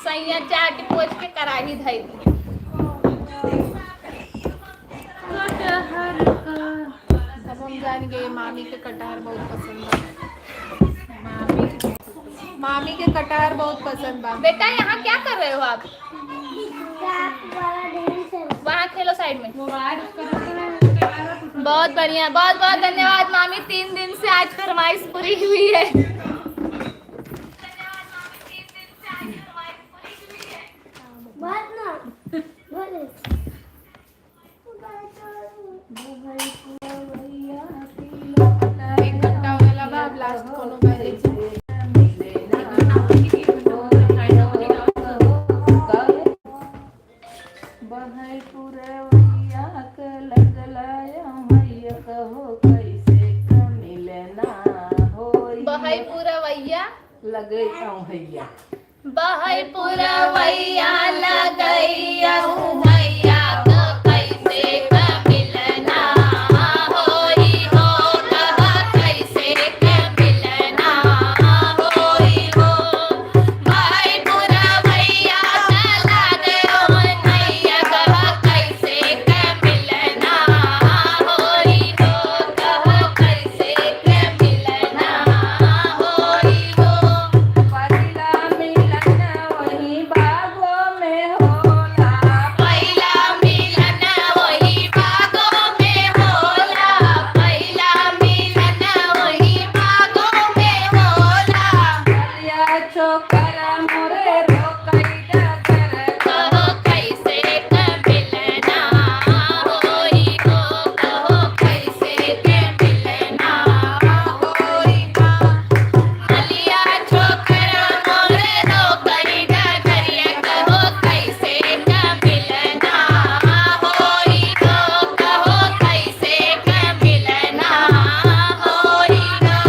सैया चाट पोछ के कराही धई दी।
अब हम जान गए मामी के कटहर बहुत पसंद है। मामी के कटहर बहुत पसंद बा।
बेटा यहाँ क्या कर रहे हो आप? वहाँ खेलो साइड में। बहुत बढ़िया, बहुत बहुत धन्यवाद मामी, 3 दिन से आज फरमाइश पूरी हुई है।
एक घंटा वाला बा, अब लास्ट कोनो बारे छे।
बहै पुरवैया क लगलाया मैया कहो कैसे क मिलना होई।
बहई पुरवैया
लगैया हैया
बहई पुरवैया लगैया भैया तो कैसे क मिलना होई हो, कह कैसे क मिलना होई हो। बहई पुरवैया लगैया भैया कह कैसे क मिलना होई हो, कह कैसे क मिलना होई हो।
पहिला मिलन वही बागों में होला।
पहिला मिलन वही बागों में होला, पहिला मिलन वही बागों में होला।
कलिया छोकरा मोरे रोकई डगर
कहो कैसे क मिलना होई हो, कहो कैसे क मिलना होई हो। कलिया छोकरा मोरे रोकई डगरिया, कहो कैसे क मिलना होई हो, कहो कैसे क मिलना होई हो।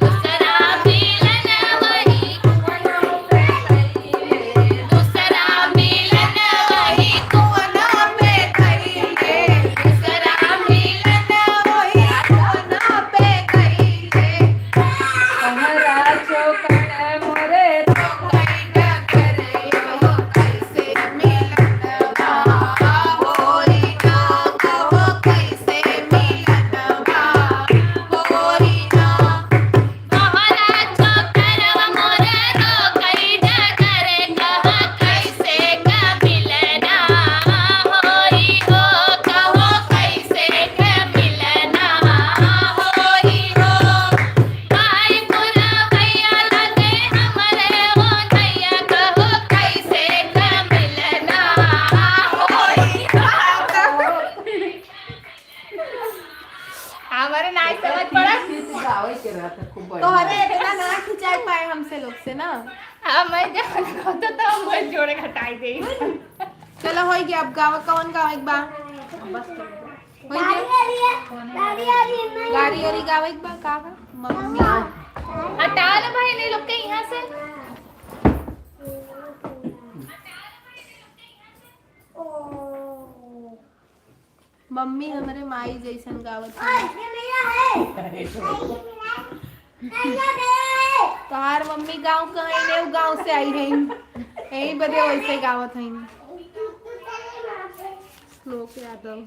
दूसरा मिलन वही, दूसरा मिलन वही कोना पे कइले, दूसरा मिलन वही कोना पे कइले।
हमरा छोकरा मोरे
रोकई डगरिया, कैसे मिलना होई हो, कहो कैसे मिलना होई हो। तोहरा छोकरवा मोरे रोकई डगरे, कह कैसे क मिलना होई हो, कहो कैसे क मिलना होई हो। भाई पुरवैया लगे हमरे हो नैया, कहो कैसे क मिलना होई हो। हमारे नाच समझ पड़ा?
गावे के रहत खूब
तो
बढ़िया।
हरे इतना ना खिंचाई पाए हमसे लोग से ना।
हाँ मैं जब होता तो मैं जोड़े घटाई दी।
चलो हो गया, अब गावा कौन गावा एक बा हो गया। गाड़ी वाली गावा एक बा का मम्मी
हटाओ ना भाई नहीं लोग के यहाँ से।
मम्मी हमारे माई जैसन गावत है। तोहार मम्मी गांव कहीं ने गांव से आई है, यही बदे वैसे गावत है। श्लोक यादव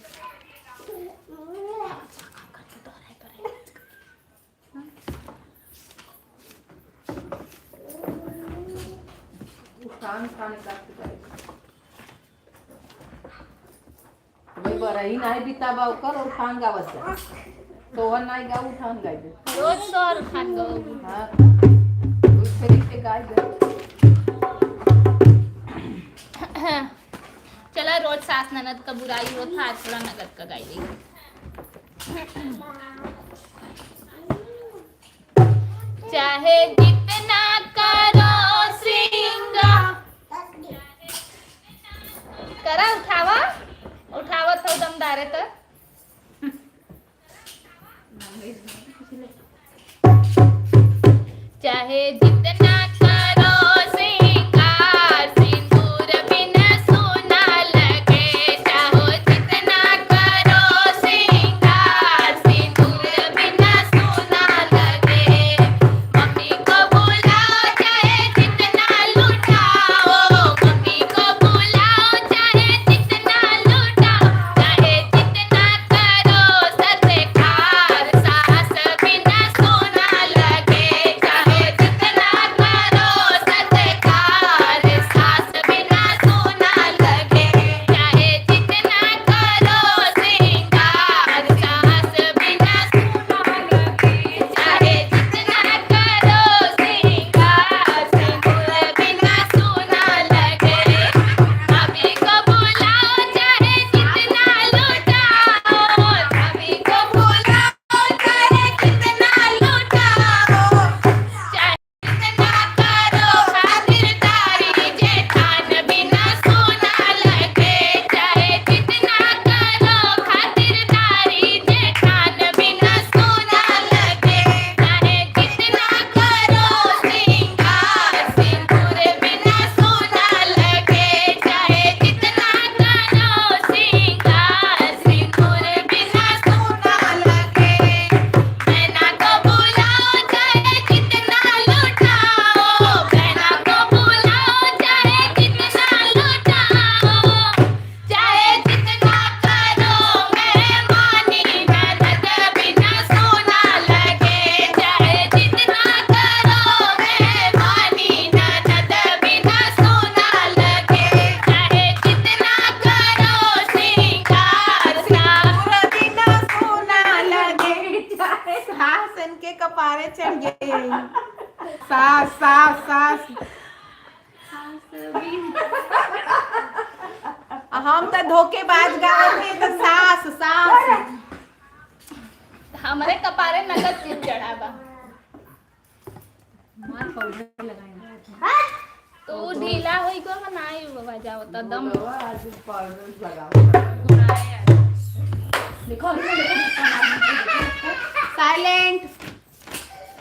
उठान खान काट करे भाई बरही नाही बिताबा ओकर उठान गावत जा तोहर नाही गाव उठान गाय दे
रोज सौर खान गो।
हां उस तरीके गाय दे
चला रोज सास ननद का बुराई हो था, आज थोड़ा नगद का गाई दी। चाहे जितना करो श्रृंगार, करा उठावा उठावा तो दमदार है तो। चाहे जितना करो श्रृंगार, सिंदूर बिना सोना लगे। चाहो जितना करो श्रृंगार, सिंदूर बिना सोना लगे। मम्मी को बुलाओ चाहे जितना लुटाओ, मम्मी को बुलाओ चाहे जितना लुटाओ। चाहे जितना करो सत्कार, सास बिना सोना लगे। चाहे जितना करो
सास सास सास हम तो धोखेबाज गावत है तो सास सास
हमारे कपारे नगद चीज चढ़ा बा तो वो ढीला होई को नहीं बाबा जाओ त दम
आज पाउडर लगाओ देखो
साइलेंट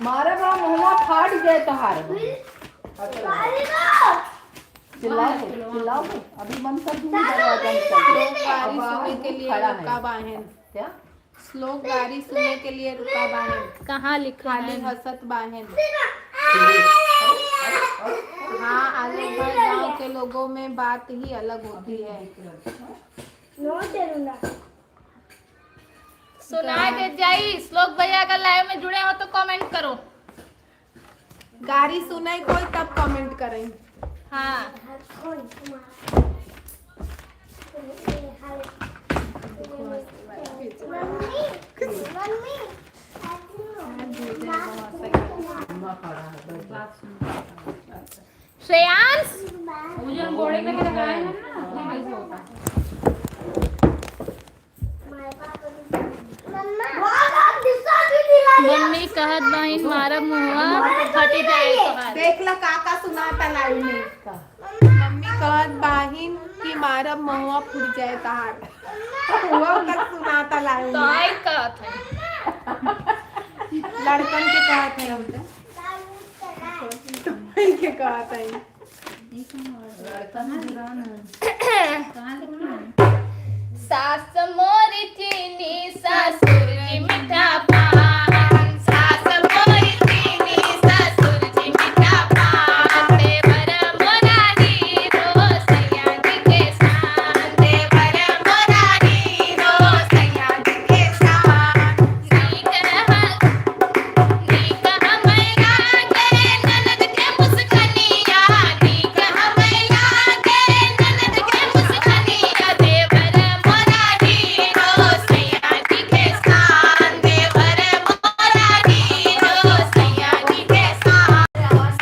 मारे बा मुंह फाट जाए तहार चिल्लाओ अभी मन कर दूंगी दरवाजा निकल
गाड़ी सुनने के लिए
खड़ा
रुका
है
बाहन
क्या
श्लोक गाड़ी सुनने के लिए रुका बाहन
कहाँ लिखा
खाली
है
हंसत बाहन हाँ आजमगढ़ गांव के लोगों में बात ही अलग होती है
सुना के जाई श्लोक भैया अगर लाइव में जुड़े हो तो कमेंट करो
गाड़ी सुनाई कोई तब कमेंट करें
हाँ श्रेयांश मम्मी कहत बहिन मारा मुहवा फटी जाए तोहार
देख ला काका सुनाता लाइव में मम्मी कहत बाहिन कि मारब महुआ फूट जाए तहार वो तक सुनाता लाइव
तो
में
आई कहत है
लड़कन के कहत है हम तो के कहत है
सास मोरी चीनी ससुर जी मीठा पान सास मोरी चीनी ससुर जी मीठा पान देवर मोरा हीरो सैया जी के शान देवर मोरा हीरो सैया जी के शान नीक हमैया के ननद के मुस्कनिया नीक हमैया के ननद के मुस्कनिया देवर मोरा हीरो सैया जी के शान देवर मोरा हीरो सैया जी के शान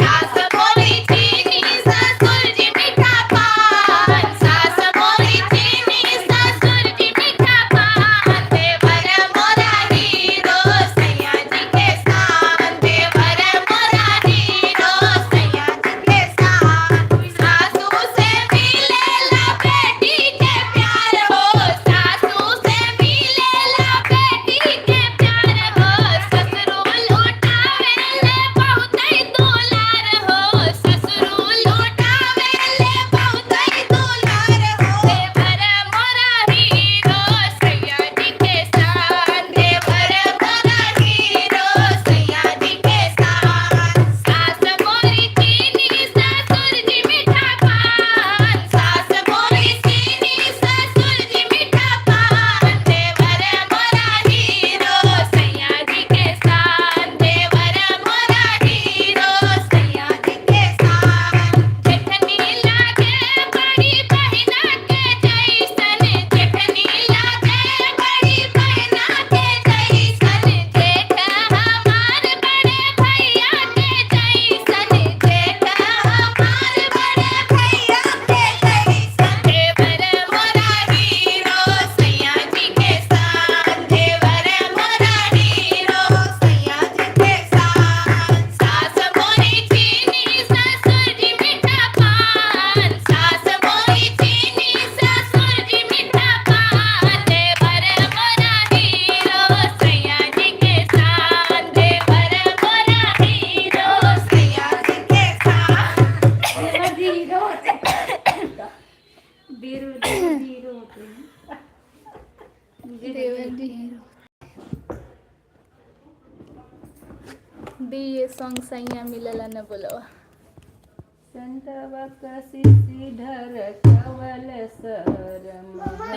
सास मोरी चीनी ससुर जी मीठा पान सास मोरी चीनी ससुर जी मीठा पान देवर मोरा हीरो सैया जी के शान देवर मोरा हीरो सैया जी के शान सासू से मिलेला बेटी के प्यार हो सासू से मिलेला बेटी के प्यार हो ससुर लुटावेले बहुतै दुलार हो ससुर लुटावेले बहुतै दुलार हो देवर मोरा हीरो सैया जी के शान देवर मोरा हीरो सैया जी के शान सास मोरी चीनी ससुर जी मीठा पान सास मोरी चीनी ससुर जी मीठा पान देवर मोरा हीरो सैया जी के शान देवर मोरा हीरो सैया जी के शान जेठनी लागे बड़ी बहिना के जैसन जेठनी लागे बड़ी बहिना के जैसन जेठ हमार बड़े भैया के जैसन जेठ हमार बड़े भैया के जैसन देवर मोरा हीरो सैया जी के शान देवर मोरा हीरो सैया जी के शान सास मोरी चीनी ससुर जी मीठा पान सास मोरी चीनी ससुर जी मीठा पान देवर मोरा हीरो सैया जी के शान देवर मोरा हीरो सैया जी के शान दी ये सॉन्ग सैया मिलला न बोलवा
संतवा कसी ढर कवल सरम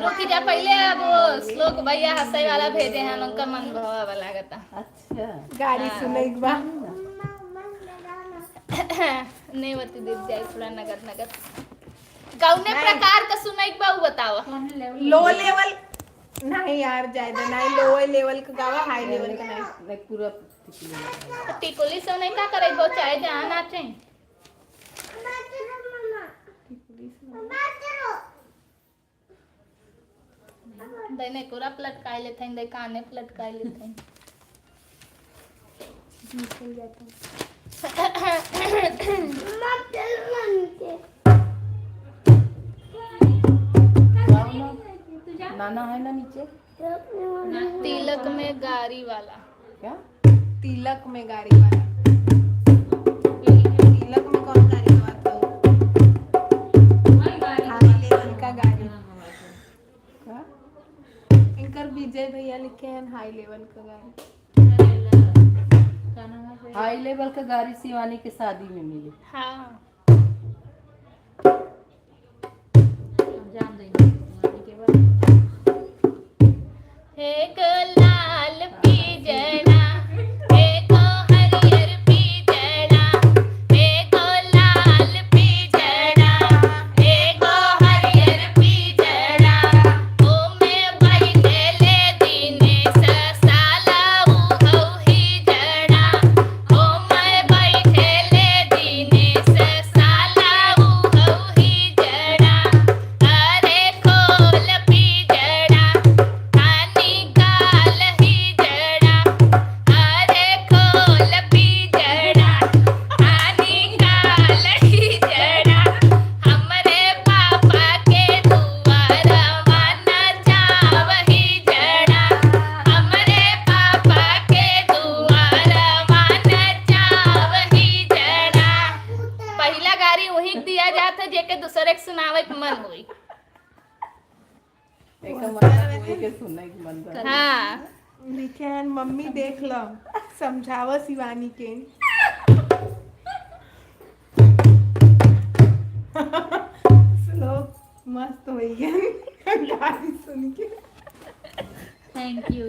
रुकी जा पहले अब वो श्लोक भैया हंसई वाला भेजे हैं उनका मन भवा वाला लगता
अच्छा
गाड़ी सुनाई के बाद
नहीं बती दीप जाए थोड़ा नगद नगद कौने प्रकार का सुनाई के बा बताओ
लो लेवल नहीं यार ज्यादा नहीं लो लेवल का गावा हाई लेवल का नहीं
नहीं पूरा
टिकुली से नहीं का करे गो चाहे जहाँ नाचे दने कोरा पलटकाए लेते हैं दे काने पलटकाए लेते हैं
निकल जाता
नाना है ना नीचे
तिलक में गारी वाला
क्या
तिलक में गाड़ी वाला तिलक में कौन गाड़ी वाला हाई लेवल का गाड़ी
क्या
इनकर विजय भैया लिखे हैं हाई लेवल का गाड़ी
हाई लेवल का गाड़ी शिवानी के शादी में मिली।
हाँ एक लाल पिजड़ा एक हरियर पिजड़ा एक लाल पिजड़ा एक हरियर पिजड़ा ओ में बैठे ले दिनेश साला उहौ हिजड़ा ओ में बैठे ले दिनेश साला उहौ हिजड़ा अरे खोल पिजड़ा निकाल हिजड़ा अरे खोल पिजड़ा निकाल हिजड़ा हमरे पापा के दुआरवा नचाव हिजड़ा हमरे पापा के दुआरवा नचाव हिजड़ा। पहला गाड़ी वही दिया जाता जेके दूसरे के सुनावे के मन हुई।
एक मतलब के सुनने की मन कर
हाँ
लिखे हैं मम्मी देख लो समझावा शिवानी के श्लोक मस्त हो गया गाड़ी सुन के
थैंक यू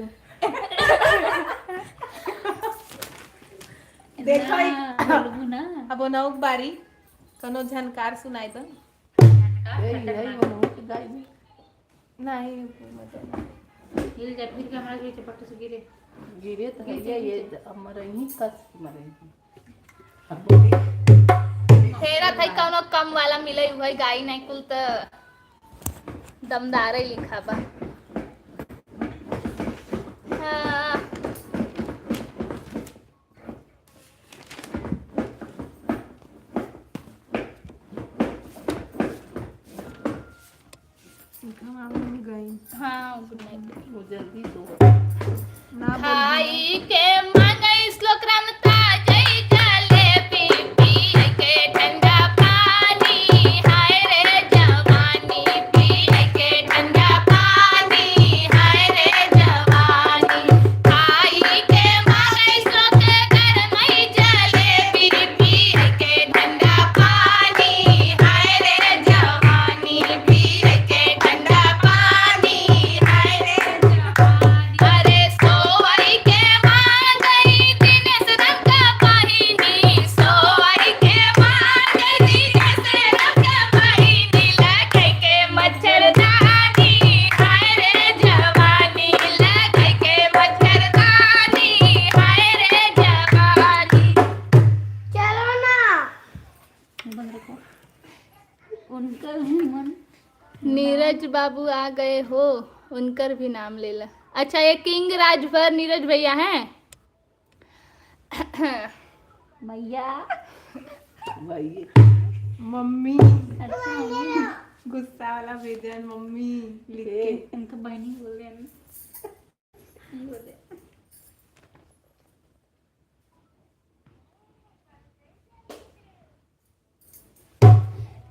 देखो अब नौक बारी कनो झनकार सुनाई तो
यही बनू की गाय में
नहीं मतलब
गिरे तो है ये हमारा ही कस मरेगी।
फेरा था कौनो कम वाला मिले हुआ गाई नहीं कुल तो दमदार ही लिखा बा। हाँ,
गई
हाँ गुड नाइट।
वो जल्दी सो
ना
खाई के मांगे श्लोक रमता जय जलेबी पी के ठंडा पानी हाय रे जवानी पी के ठंडा पानी हाय रे जवानी खाई के मांगे श्लोक गरमई जलेबी पी के ठंडा पानी हाय रे जवानी पी के ठंडा पानी हाय रे जवानी अरे सोई के मांगई दिनेश रंग पहिनी सोई के मांगई दिनेश रंग पहिनी लगे के मच्छरदानी हाय रे जवानी लगे के मच्छरदानी हाय रे जवानी। चलो ना
उनका ही मन
नीरज बाबू आ गए हो उनकर भी नाम ले ला। अच्छा ये किंग राजभर नीरज भैया हैं।
मैया भाई
मम्मी गुस्सा वाला भेजन मम्मी लिख के
इनका बहनी बोल रहे हैं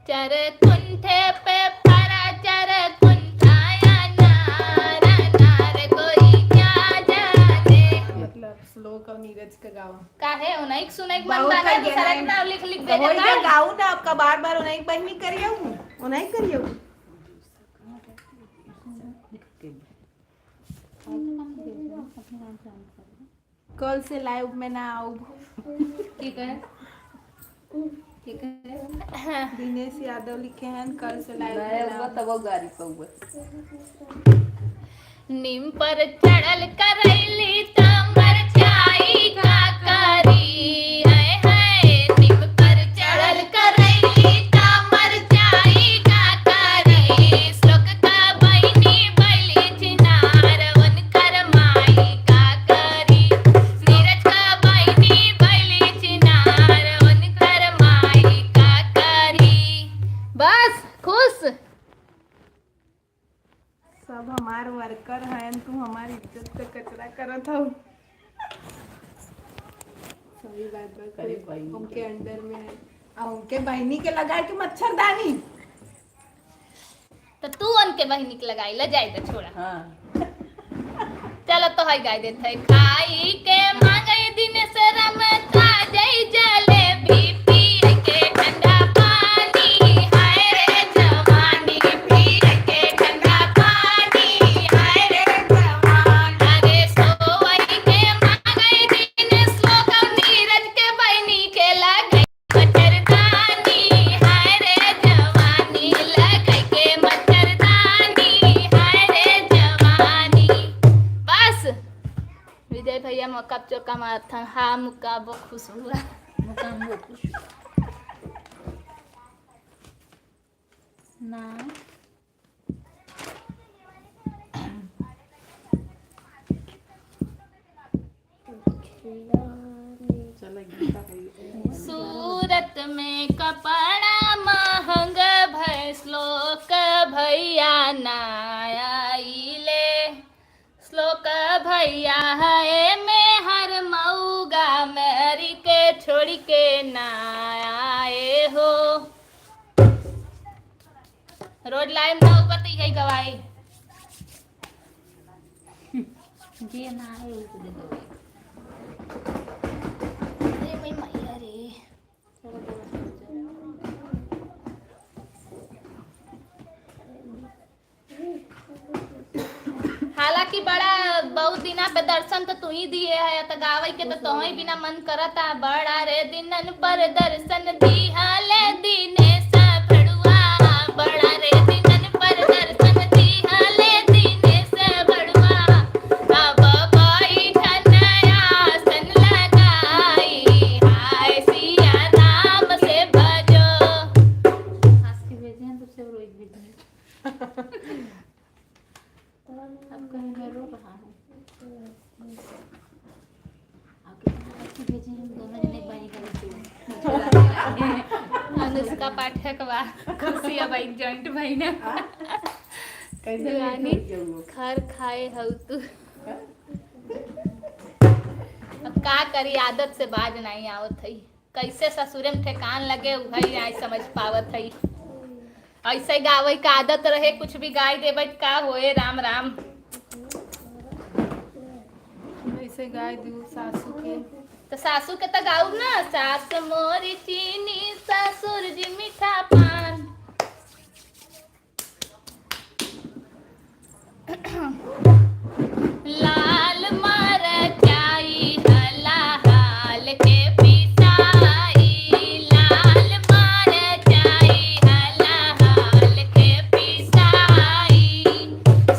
चर कुंठे पे परा चर कुंठाया नार नार कोई क्या जाने
मतलब श्लोक और नीरज का गाओ
काहे उन्हीं सुने के मन
बहुत
बागा
बढ़िया
दूसरा
है।
के नाम लिख लिख
तो
दे
वही
देता
तो गाऊ ना आपका बार बार उन्हें बंद नहीं करियो उन्हें करियो कल से लाइव में ना आऊ
ठीक है ठीक है
दिनेश यादव लिखे हैं कल से लाइव में
मैं
ना आऊ।
बताओ गाड़ी पर
नीम पर चढ़ल करैली तमर छाई का
हमार वर्कर हैं, तू हमारी इज्जत का कचरा करत हो। सही बात बा,
करे बहिनी के।
उनके अंडर में है और उनके बहनी के लगाए के मच्छरदानी।
तो तू उनके बहिनी के लगाई ला जाए तो छोड़ा।
हाँ
चलो तो है गाय देते है खाई के मांगे दिन से रमता जई जलेबी पी के ठंडा पानी हाय रे जवानी पी के ठंडा पानी हाय रे जवान अरे सोई के मांगे दिन श्लोक नीरज के बहिनी के लगाई मच्छरदानी हाय रे जवानी लगाई के मच्छरदानी हाय रे जवानी। बस विजय भैया मौका चौका मारा था। हाँ मुक्का वो खुश हुआ।
मुकाम वो खुश
ना
चला गीता भाई
सूरत में कपड़ा महंगा भय श्लोक भैया ना आइले श्लोक भैया है में हर मऊगा मेरी के छोड़ी के ना आए हो रोड लाइन ना पति है गवाई
जे ना है उसको दे दो
अरे मैं मैया रे हालांकि बड़ा बहुत दिना पे दर्शन तो तू ही दिए है तो गावे के तो तोही बिना मन करता बड़ा रे दिनन पर दर्शन दी हाले दिनेश भड़ुआ बड़ा रे दिनन पर दर्शन दी हाले दिनेश भड़ुआ अब कोई ठनया सन लगाई हाय सिया राम से भजो
आज की भेजे हैं तो सब रोज भेजे अब कहीं मैं रो रहा हूँ आपके अच्छी भेजे हैं दोनों जने बाई गए
अनुष्का पाठक बा खुशिया भाई जॉइंट भाई ने
कैसे
रानी
लेके जाऊँ?
खर खाए हऊ तू अब का करी आदत से बाज नहीं आवत है कैसे ससुरे में ठेकान लगे वही नहीं समझ पावत है ऐसे गावे का आदत रहे कुछ भी गाय देवे का होए राम राम
ऐसे गाय दू सासू के
तो सासू के तो गाऊ ना सास मोरी चीनी ससुर जी मीठा पान लाल मरचाई हला हाल के पिसाई लाल मरचाई हला हाल के पिसाई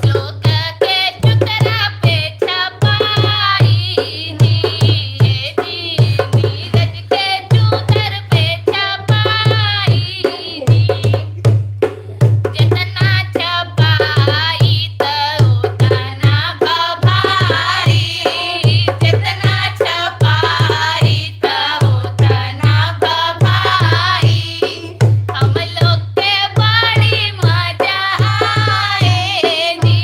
श्लोक के चुतरा पे छपाई नीरज के चूतर पे छपाई जितना छपाई तो उतना भभारी जितना छपाई तो उतना भभारी हम लोग के बड़ी मजा आएगी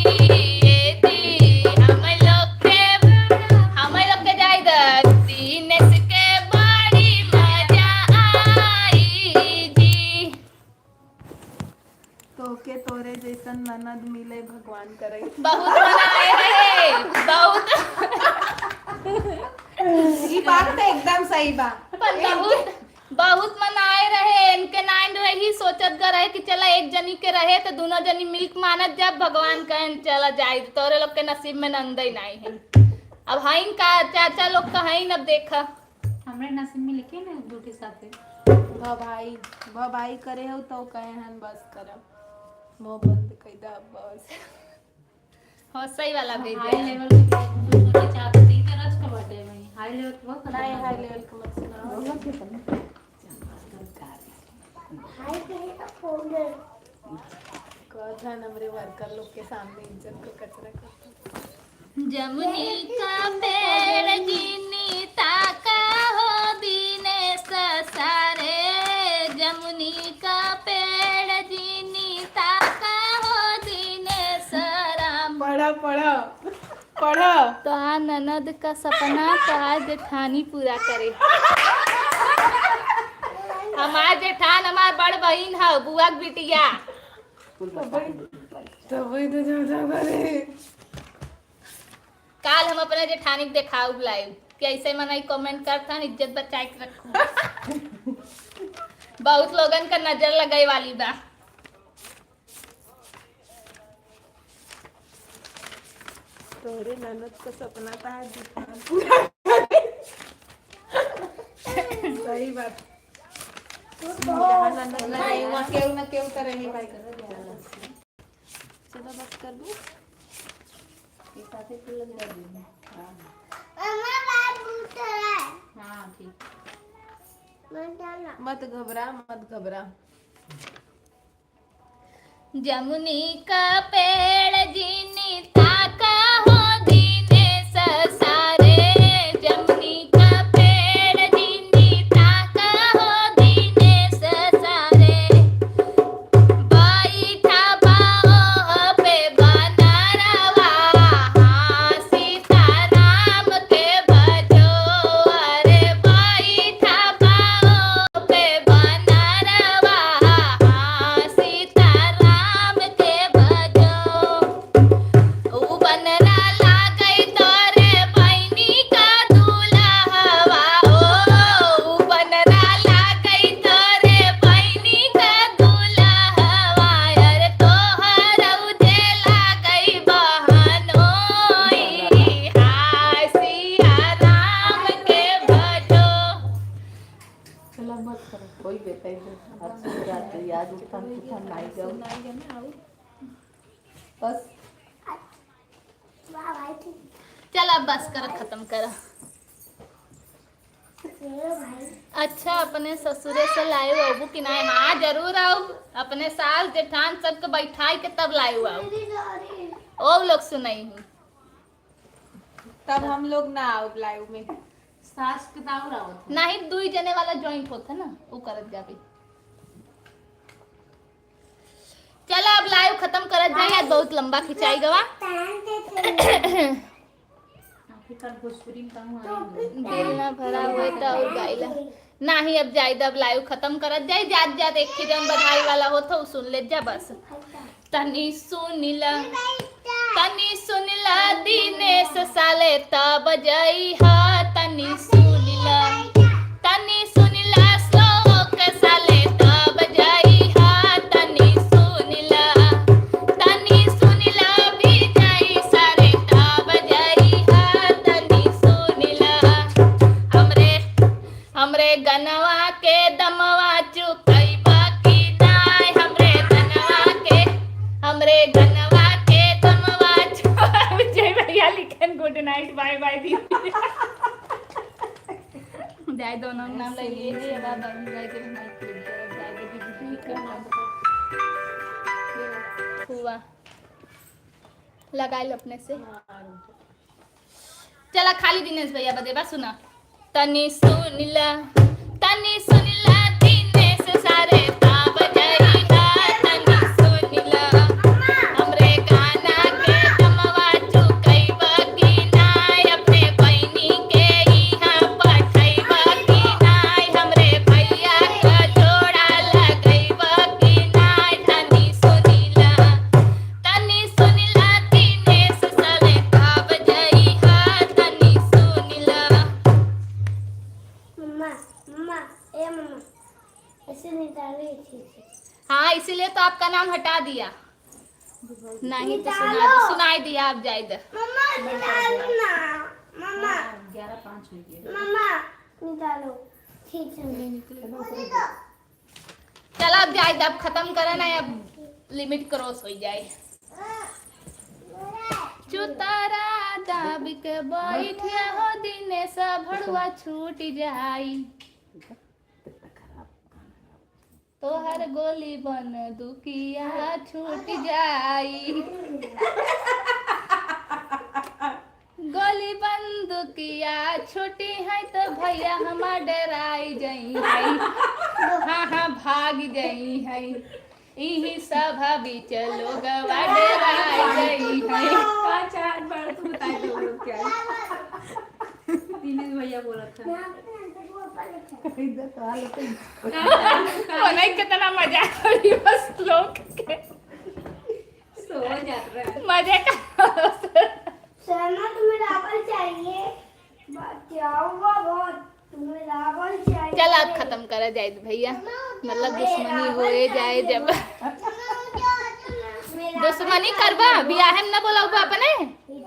हम लोग के जाए दिनेश के बड़ी मजा आएगी
तो के तोरे जैसन ननद मिले भगवान करे।
बहुत मनाए रहे बहुत
ये बात तो एकदम सही बा।
पर बहुत मनाए रहे इनके नाइन रही सोचत ग रहे कि चला एक जनी के रहे तो दोनों जनी मिल्क मानत जब भगवान कहन चला जाए तोरे लोग के नसीब में नंद ही नहीं है अब हईन का चाचा लोग का हईन अब देखा
हमरे नसीब में लिखे ना दो के साथ
भाई करे हो तो कहे हन बस करब वो बंद कर दा बस।
हो सही वाला भेज
हाई
दे
लेवल के जो छोटे चाहते थे कि रच का बर्थडे में हाई लेवल के बहुत
नहीं हाई लेवल का मत सुनाओ। कथन हमरे वर्कर लोग के सामने इज्जत को कचरा करता।
जमुनी का पेड़ गिनी ताका हो दिनेश सारे जमुनी का पेड़ गिनी ताका हो दिनेश राम
पढ़ पढ़ो पढ़ो।
तो आज ननद का सपना तो आज जेठानी पूरा करे। हमार जेठान हमार बड़ बहन है, बुआ के बिटिया।
तो वही तो जो करे।
काल हम अपने जेठानी के देखाऊ लाइव कि ऐसे मनाई कमेंट करता इज्जत बचा के रखू। बहुत लोगन का नजर लगाई वाली बा।
तोरे ननद का सपना था जेठान पूरा करे। सही बात। जहाँ ननद नहीं वहाँ केहू न केहू तो रही भाई।
चलो बस कर दू। हाँ ठीक।
मत घबरा।
जमुनी का पेड़ जीनी ताका हो दीने ससारे। जमुनी का पेड़ जीनी ताका हो दीने ससारे। बैठा बाओ पे बनरवा हाँ सीताराम के भजो। अरे बैठा बाओ पे बनरवा हाँ सीताराम के भजो। ऊ बनरा लागई तोरे बहिनी का दूल्हवा ओ। ऊ बनरा लागई तोरे बहिनी का दूल्हवा। अरे तोहर उजे लागई बहनोई हाय सिया राम के भजो।
चला मत करो कोई बेटा इधर आज रात याद उठान नहीं जाओ बस।
चल अब बस कर खत्म कर। अच्छा अपने ससुरे से लाए हो कि नहीं? हाँ जरूर आओ। अपने सास जेठान सबके बैठाई के तब लाए आओ। ओ लोग सुनाई हूँ
तब हम लोग ना आओ लाइव में।
सास के दाव राव
नहीं 2 जने वाला जॉइंट होता ना वो करत जाबे। चलो अब लाइव खत्म करत जाए। आज बहुत लंबा खिंचाई गवा।
आखिरकार भोजपुरी में कहूँ आई
दिल ना भरा हुआ तो और गाइला नहीं। अब जाए अब लाइव खत्म करत जाए। जात जात एक ही जन बधाई वाला हो तो सुन ले जा बस। तनी सुनिला दिनेश साले तब जई हा। तनी सुनिला श्लोक साले तब जई हा। तनी सुनिला विजय सारे तब जई हा। तनी सुनिला हमरे गनवा के दमवा चुकई बाकी नाय। हमरे गनवा के दमवा विजय भैया लिखन गुड नाइट बाय बाय दीदी। जाए दोनों का नाम ले लिए थे। अब आप जाए के दीदी हुआ लगा लो अपने से। चला खाली दिनेश भैया बदेबा सुना। तनी सुनिला दिनेश सारे ताब जई हा। तनी सुनिला हमरे गाना के दमवा चुकई बाकी नाय। अपने बहिनी के इहाँ पठई बाकी नाय। हमरे भैया का जोड़ा लगई बाकी नाय। तनी सुनिला दिनेश सारे ताब जई हा। तनी सुनिला।
मम्मा ऐसे निकाली ठीक है।
हाँ इसीलिए तो आपका नाम हटा दिया। नहीं तो सुनाई दिया। आप जाए दे
मम्मा निकालो ना। मम्मा
11:05 हो गए।
मम्मा निकालो ठीक है।
चलो अब जाए दे। अब खत्म करे ना। अब लिमिट क्रॉस हो जाए। चुतारा दाब के बैठिया हो दिनेश भड़ुआ छूट जाई। तोहर गोली बन दुकिया छूट जाई। गोली बंदुकिया छूटी है तो भैया हमार डराई जाई है। हाँ भाग जाई है। इही सभा बीच लोग डेराय गई है।
का चार बार तो बताए दो लोग क्या है। दिनेश भैया बोला था इधर तो हाल
मने कितना मजा करी बस लोग के
सो जात रहा है।
मजे का।
शर्मा तुम्हें रावण चाहिए? क्या हुआ बहुत? तुम्हें रावण चाहिए?
चल आप खत्म करा जाए भैया, मतलब दुश्मनी होए जाए जब दुश्मनी करबा बियाह में ना बोला अपने।
ठीक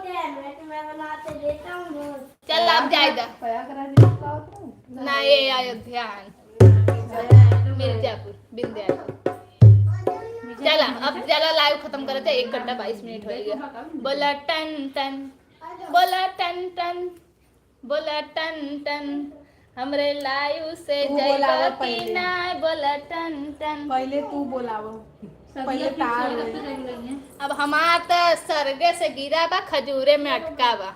है, मैं तुम्हें बना के देता हूँ।
चल आप जाए दा
प्रयागराज का होता है
ना ये अयोध्या मिर्जापुर विंध्याचल। चला अब चला लाइव खत्म करे थे, 1 घंटा 22 मिनट हो गया। बोला टन टन, बोला टन टन, बोला टन टन, हमरे लाइव से
तू बोलावा
जाइबा की
पहिले।
ना, बोला टन टन।
पहले तू बोलावो, पहले तार होई।
अब हमार तो सरगे से गिरा बा, खजूरे में अटका बा।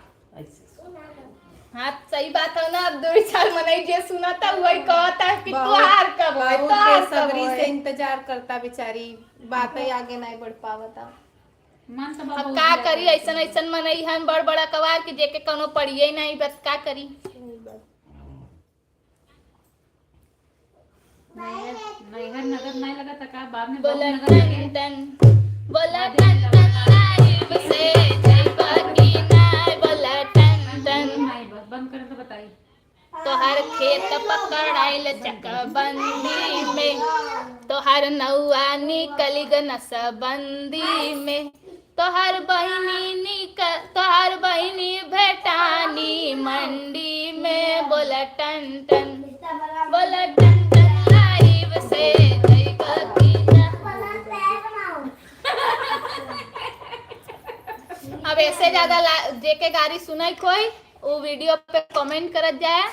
हाँ सही बात है ना। अब 2 साल मनाई जे सुना था वही कहता है कि त्योहार कब है,
बहुत
त्योहार कब
बेसब्री से
है।
इंतजार करता बेचारी, बातें आगे नहीं बढ़ पावता।
अब का करी, ऐसन ऐसन मनई हम बड़ बड़ा कवार कि जेके कोनो पड़िए नहीं, बस का करी।
नैहर नगर नहीं लगा था का बाद में
बोला
बहुत नगर लगे।
टन टन, बोला टन टन लाइव से जाइबा की ना, बोला टन टन।
नहीं बस बंद करें तो बताइए।
तोहर खेत पकड़ाइल चकबंदी में, तोहर नौआ निकली ग नसबंदी में, तोहर बहिनी भेटानी मंडी में। बोला टन टन, बोला टन टन लाइव से जाइबा की ना। अब ऐसे ज्यादा जेके गाड़ी सुनाई कोई वो वीडियो पे कमेंट करत जाए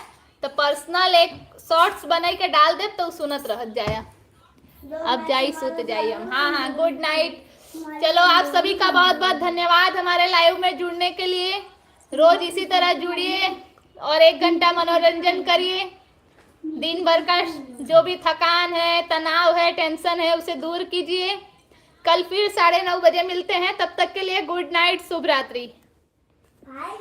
तो पर्सनल एक शॉर्ट्स बनाई के डाल दे तो सुनत रहत जाए। अब जाई सुत जाई हम। हाँ गुड नाइट। चलो आप सभी का बहुत बहुत धन्यवाद हमारे लाइव में जुड़ने के लिए। रोज इसी तरह जुड़िए और 1 घंटा मनोरंजन करिए। दिन भर का जो भी थकान है, तनाव है, टेंशन है उसे दूर कीजिए। कल फिर 9:30 बजे मिलते हैं, तब तक के लिए गुड नाइट, शुभ रात्रि।
भाई